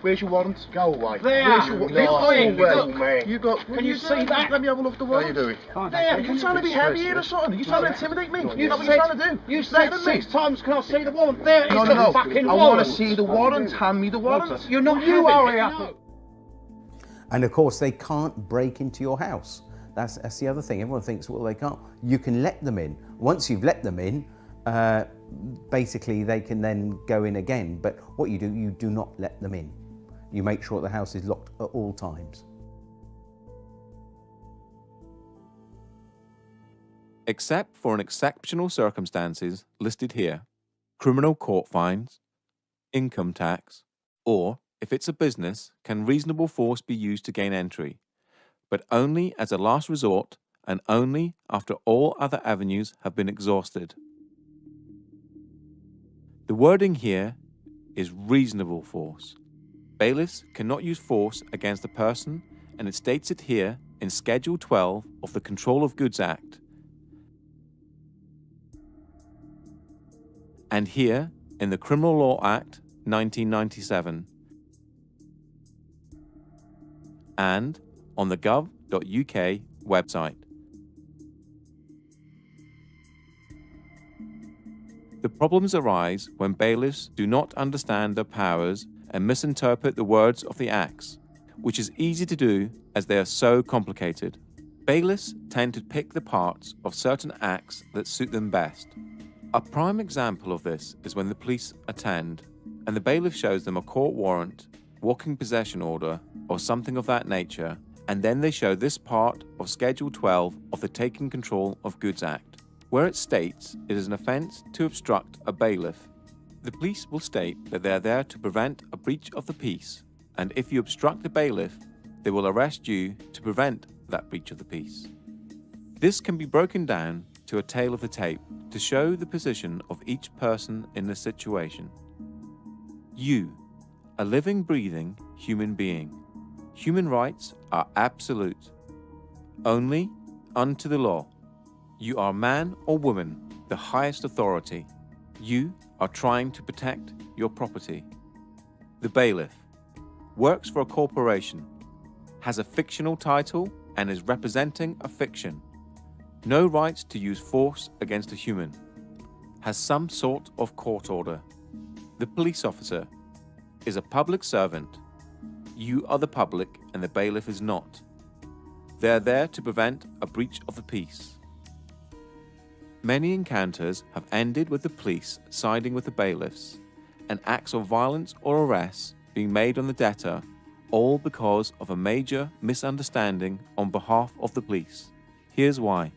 Where's your warrant? Go away. There. Where's your warrant? You got. Can you see that? Let me have a look at the warrant. How you doing? There. Are you trying to be heavy here or something? Are you trying to intimidate me? You what you're trying to do? You said 6 times, can I see the warrant? There is the fucking I warrant. want to see the warrant. Hand me the warrant. You're not you are here. And of course, they can't break into your house. That's the other thing. Everyone thinks, well, they can't. You can let them in. Once you've let them in, basically they can then go in again. But what you do not let them in. You make sure the house is locked at all times. Except for in exceptional circumstances listed here, criminal court fines, income tax, or, if it's a business, can reasonable force be used to gain entry, but only as a last resort and only after all other avenues have been exhausted. The wording here is reasonable force. Bailiffs cannot use force against a person, and it states it here in Schedule 12 of the Control of Goods Act. And here in the Criminal Law Act 1997. And on the gov.uk website. The problems arise when bailiffs do not understand their powers and misinterpret the words of the acts, which is easy to do as they are so complicated. Bailiffs tend to pick the parts of certain acts that suit them best. A prime example of this is when the police attend and the bailiff shows them a court warrant, walking possession order, or something of that nature, and then they show this part of Schedule 12 of the Taking Control of Goods Act, where it states it is an offence to obstruct a bailiff. The police will state that they are there to prevent a breach of the peace, and if you obstruct the bailiff, they will arrest you to prevent that breach of the peace. This can be broken down to a tale of the tape to show the position of each person in the situation. You, a living, breathing human being. Human rights are absolute. Only unto the law. You are man or woman, the highest authority. You are trying to protect your property. The bailiff works for a corporation, has a fictional title and is representing a fiction. No rights to use force against a human. Has some sort of court order. The police officer is a public servant. You are the public and the bailiff is not. They are there to prevent a breach of the peace. Many encounters have ended with the police siding with the bailiffs, and acts of violence or arrests being made on the debtor, all because of a major misunderstanding on behalf of the police. Here's why.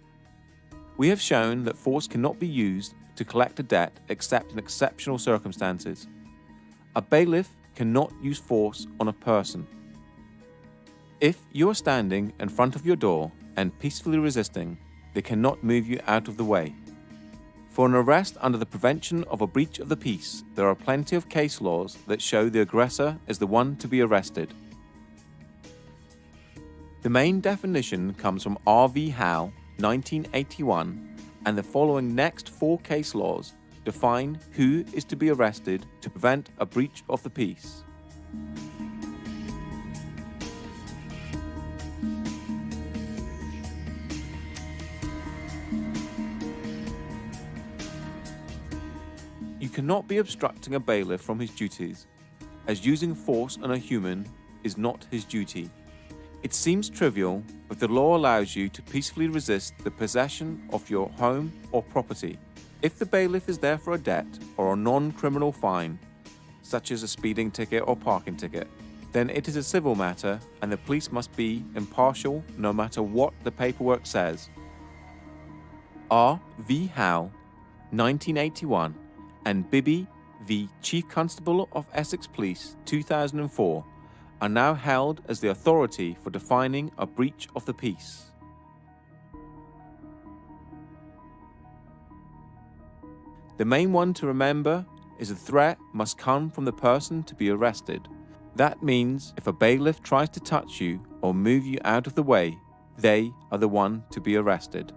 We have shown that force cannot be used to collect a debt except in exceptional circumstances. A bailiff cannot use force on a person. If you are standing in front of your door and peacefully resisting, they cannot move you out of the way. For an arrest under the prevention of a breach of the peace, there are plenty of case laws that show the aggressor is the one to be arrested. The main definition comes from R.V. Howe, 1981, and the following next 4 case laws define who is to be arrested to prevent a breach of the peace. You cannot be obstructing a bailiff from his duties, as using force on a human is not his duty. It seems trivial, but the law allows you to peacefully resist the possession of your home or property. If the bailiff is there for a debt or a non-criminal fine, such as a speeding ticket or parking ticket, then it is a civil matter and the police must be impartial no matter what the paperwork says. R.V. Howe, 1981, and Bibby v. Chief Constable of Essex Police, 2004, are now held as the authority for defining a breach of the peace. The main one to remember is the threat must come from the person to be arrested. That means if a bailiff tries to touch you or move you out of the way, they are the one to be arrested.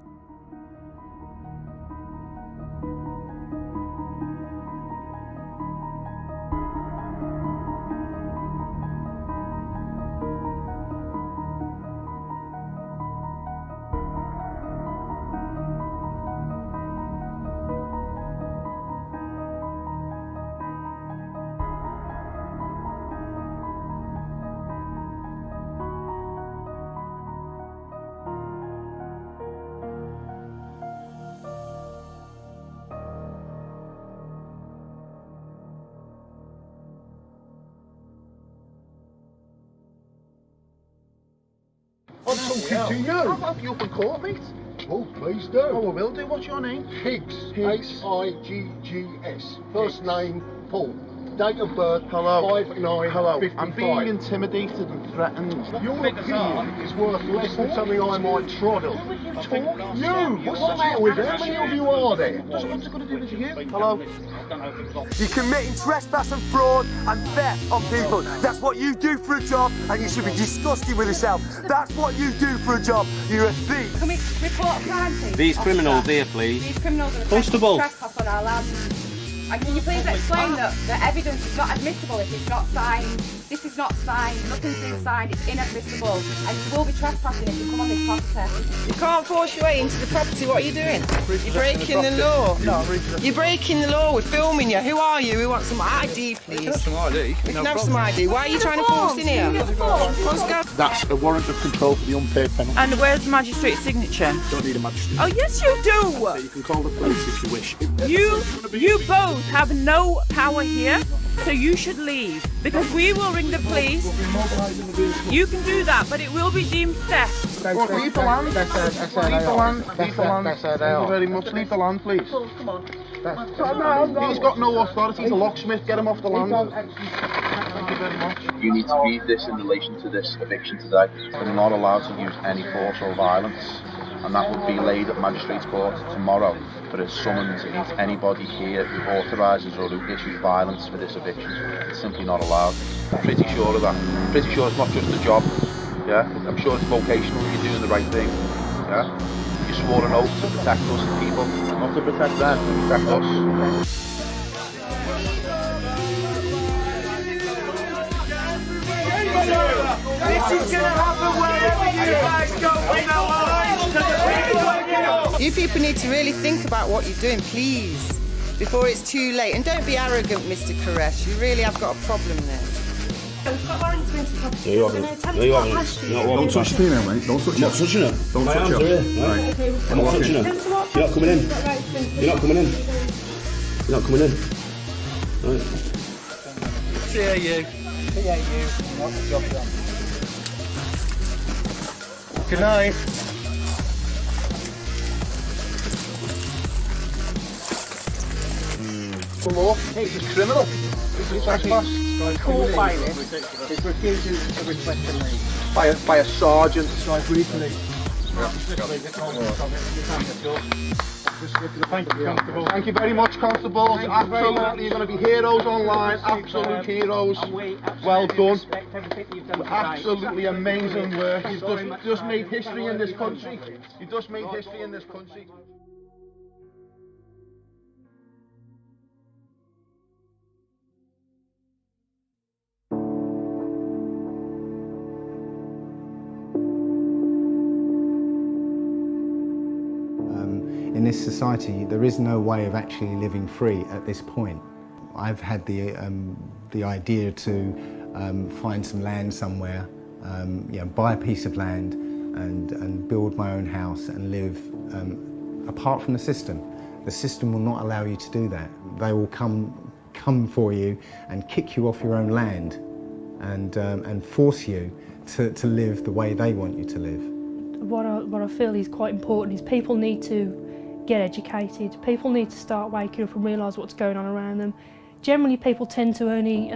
I'm talking to you. I'll help you up in court, mate. Oh, please do. Oh, I will do. What's your name? Higgs. H-I-G-G-S. First name, Paul. Date of birth, 5/9/55. I'm being intimidated and threatened. Your opinion is worth less than something I might trottle. You! What's the matter with you? How many of you are there? What's it got to do with you? Hello? You're committing trespass and fraud and theft on people. That's what you do for a job, and you should be disgusted with yourself. That's what you do for a job. You're a thief. Can we report a crime, please? These criminals here, please. These criminals are Constable. trespass on our land. And can you please explain that the evidence is not admissible if it's not signed? This is not signed, nothing's been signed, it's inadmissible. And you will be trespassing if you come on this property. You can't force your way into the property. What are you doing? You're breaking the law. No, you're breaking the law. We're filming you. Who are you? We want some ID, please. Some ID. We can have some ID. Why are you trying to force in here? Let's go. That's a warrant of control for the unpaid penalty. And where's the magistrate's signature? Don't need a magistrate. Oh, yes, you do. So you can call the police if you wish. You both have no power here, so you should leave, because we will ring the police. You can do that, but it will be deemed theft. Leave the land. Leave the land. Leave the land. Thank you very much. Leave the land, please. He's got no authority. He's a locksmith. Get him off the land. Thank you very much. You need to read this in relation to this eviction today. They're not allowed to use any force or violence, and that will be laid at Magistrates Court tomorrow for a summons against anybody here who authorises or who issues violence for this eviction. It's simply not allowed. I'm pretty sure of that. I'm pretty sure it's not just a job. Yeah, I'm sure it's vocational. You're doing the right thing. Yeah, you swore an oath to protect us people, not to protect them, to protect us. This is going to happen wherever you guys go with no eyes to the people. You people need to really think about what you're doing, please, before it's too late. And don't be arrogant, Mr. Koresh. You really have got a problem there. Don't touch me now, mate. Don't touch her. I'm not touching her. Don't touch her. Right. I'm not touching her. You're not coming in. You're not coming in. You're not coming in. Right. CAU. What's the job done? Good night. The law, it's a criminal. It's a trespass. Caught by this, is refusing to request a leave. By a sergeant. So I agreed to leave. Thank you, Constable. Thank you very much, Constables. Absolutely, you're going to be heroes online. Absolute heroes. Well done. Absolutely amazing work. You've just made history in this country. You've just made history in this country. In this society, there is no way of actually living free at this point. I've had the idea to find some land somewhere, buy a piece of land and build my own house and live apart from the system. The system will not allow you to do that. They will come for you and kick you off your own land and force you to live the way they want you to live. What I feel is quite important is people need to get educated. People need to start waking up and realise what's going on around them. Generally, people tend to only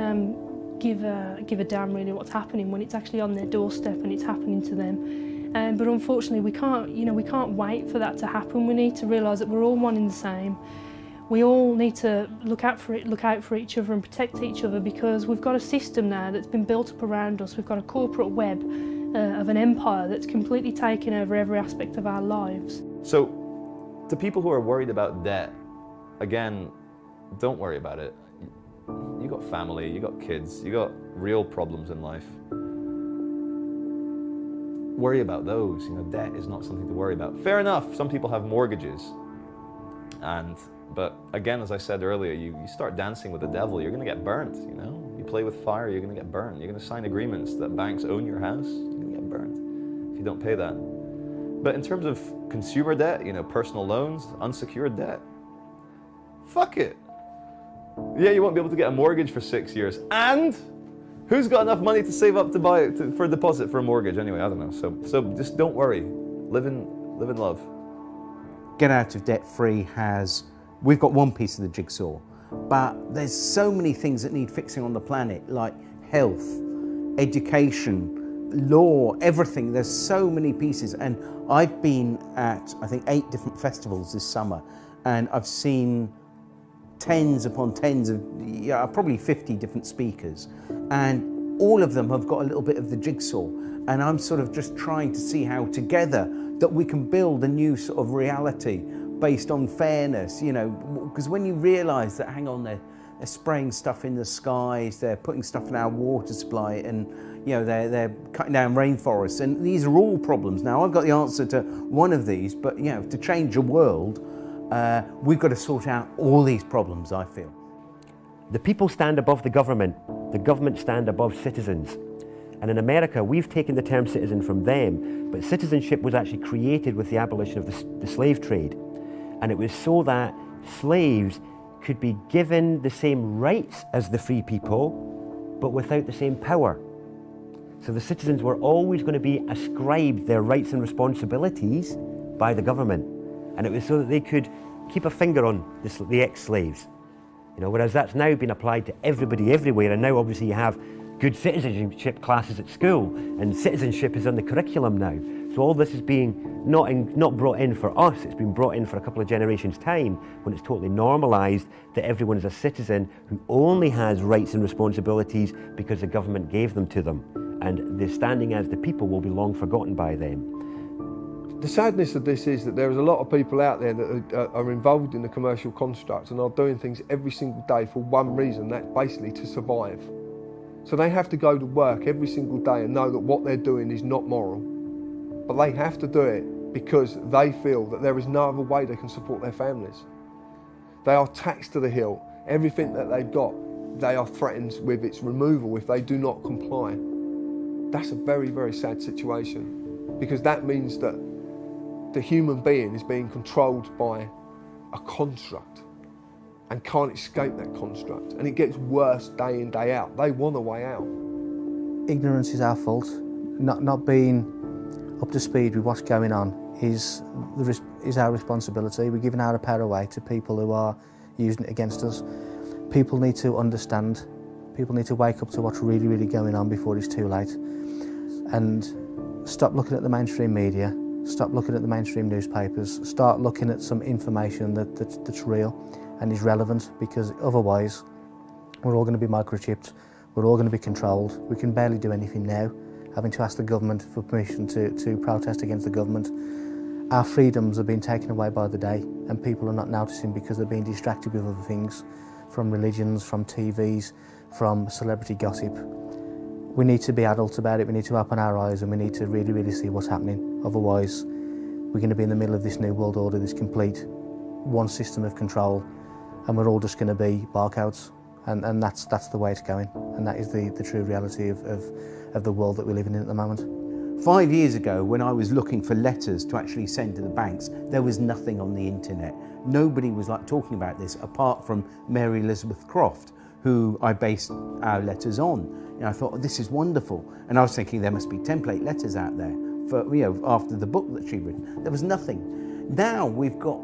give a damn really what's happening when it's actually on their doorstep and it's happening to them. But unfortunately, we can't wait for that to happen. We need to realise that we're all one and the same. We all need to look out for each other and protect each other, because we've got a system now that's been built up around us. We've got a corporate web of an empire that's completely taken over every aspect of our lives. So, to people who are worried about debt, again, don't worry about it. You got family, you got kids, you got real problems in life. Worry about those. Debt is not something to worry about. Fair enough, some people have mortgages. But again, as I said earlier, you start dancing with the devil, you're gonna get burnt, You play with fire, you're gonna get burnt. You're gonna sign agreements that banks own your house, you're gonna get burnt if you don't pay that. But in terms of consumer debt, personal loans, unsecured debt, fuck it. Yeah, you won't be able to get a mortgage for 6 years. And who's got enough money to save up for a deposit for a mortgage? Anyway, I don't know. So just don't worry. Live in love. Get Out of Debt Free we've got one piece of the jigsaw, but there's so many things that need fixing on the planet, like health, education, law, everything. There's so many pieces, and I've been at, I think, 8 different festivals this summer, and I've seen tens upon tens of, probably 50 different speakers, and all of them have got a little bit of the jigsaw, and I'm sort of just trying to see how together that we can build a new sort of reality based on fairness, because when you realise that, hang on, they're spraying stuff in the skies, they're putting stuff in our water supply, and they're cutting down rainforests, and these are all problems. Now, I've got the answer to one of these, but to change the world, we've got to sort out all these problems, I feel. The people stand above the government stand above citizens. And in America, we've taken the term citizen from them, but citizenship was actually created with the abolition of the slave trade. And it was so that slaves could be given the same rights as the free people, but without the same power. So the citizens were always going to be ascribed their rights and responsibilities by the government. And it was so that they could keep a finger on the ex-slaves. Whereas that's now been applied to everybody everywhere, and now obviously you have good citizenship classes at school, and citizenship is on the curriculum now. So all this is being not brought in for us, it's been brought in for a couple of generations' time, when it's totally normalised that everyone is a citizen who only has rights and responsibilities because the government gave them to them. And the standing as the people will be long forgotten by them. The sadness of this is that there is a lot of people out there that are involved in the commercial construct and are doing things every single day for one reason, that's basically to survive. So they have to go to work every single day and know that what they're doing is not moral. But they have to do it because they feel that there is no other way they can support their families. They are taxed to the hilt. Everything that they've got, they are threatened with its removal if they do not comply. That's a very, very sad situation, because that means that the human being is being controlled by a construct and can't escape that construct. And it gets worse day in, day out. They want a way out. Ignorance is our fault. Not being up to speed with what's going on is our responsibility. We're giving our power away to people who are using it against us. People need to understand. People need to wake up to what's really, really going on before it's too late. And stop looking at the mainstream media Stop looking at the mainstream newspapers. Start looking at some information that's real and is relevant, because otherwise we're all going to be microchipped, we're all going to be controlled. We can barely do anything now, having to ask the government for permission to protest against the government. Our freedoms are being taken away by the day, and people are not noticing because they're being distracted with other things, from religions, from TVs, from celebrity gossip. We need to be adults about it, we need to open our eyes, and we need to really, really see what's happening. Otherwise, we're going to be in the middle of this new world order, this complete one system of control, and we're all just going to be barcodes. And that's the way it's going, and that is the true reality of the world that we're living in at the moment. 5 years ago, when I was looking for letters to actually send to the banks, there was nothing on the internet. Nobody was like talking about this apart from Mary Elizabeth Croft, who I based our letters on. You know, I thought, this is wonderful. And I was thinking there must be template letters out there for, you know, after the book that she'd written. There was nothing. Now we've got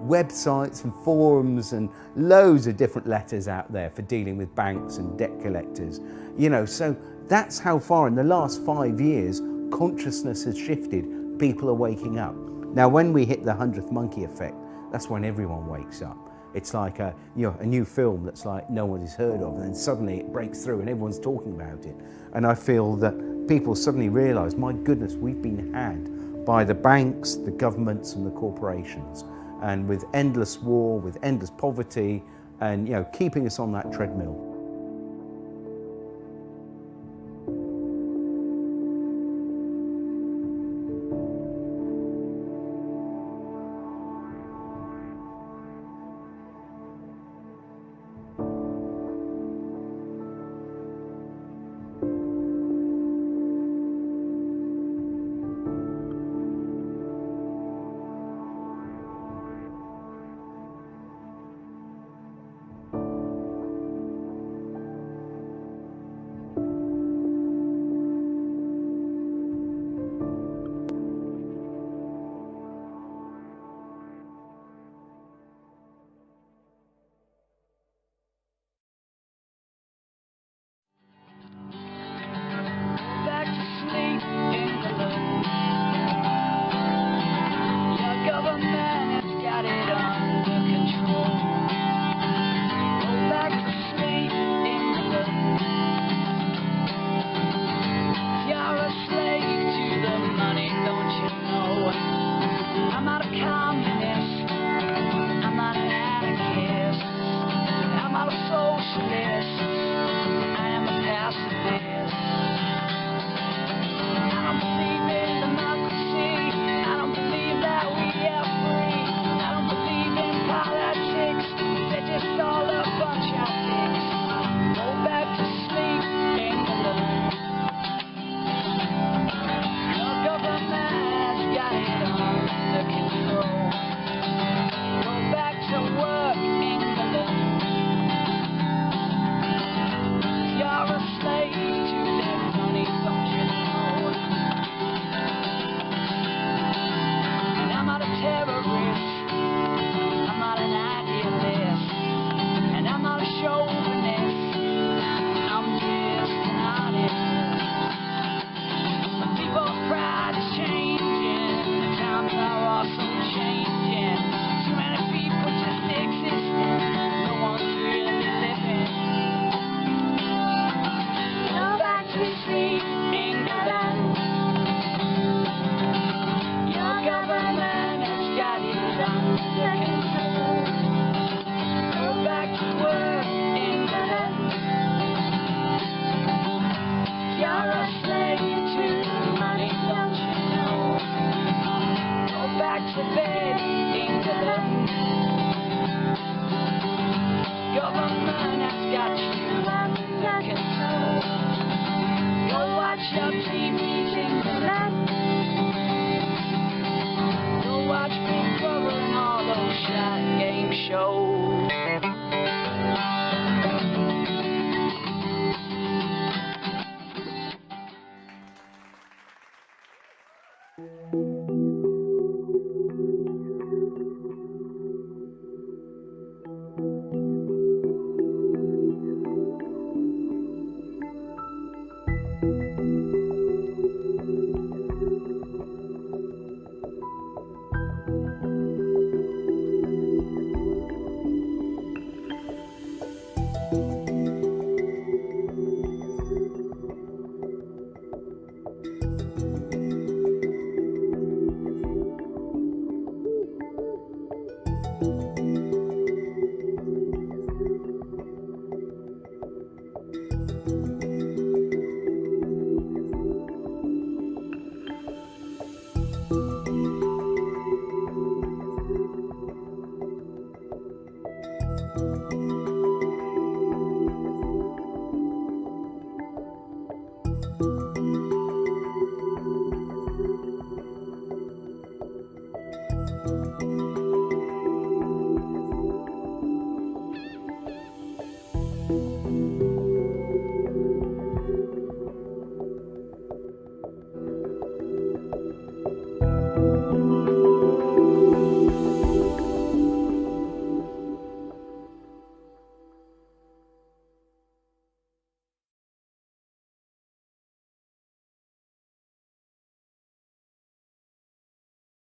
websites and forums and loads of different letters out there for dealing with banks and debt collectors. You know, so that's how far in the last 5 years consciousness has shifted. People are waking up. Now, when we hit the 100th monkey effect, that's when everyone wakes up. It's like a new film that's like no one has heard of, and then suddenly it breaks through and everyone's talking about it. And I feel that people suddenly realise, my goodness, we've been had by the banks, the governments and the corporations, and with endless war, with endless poverty, and keeping us on that treadmill.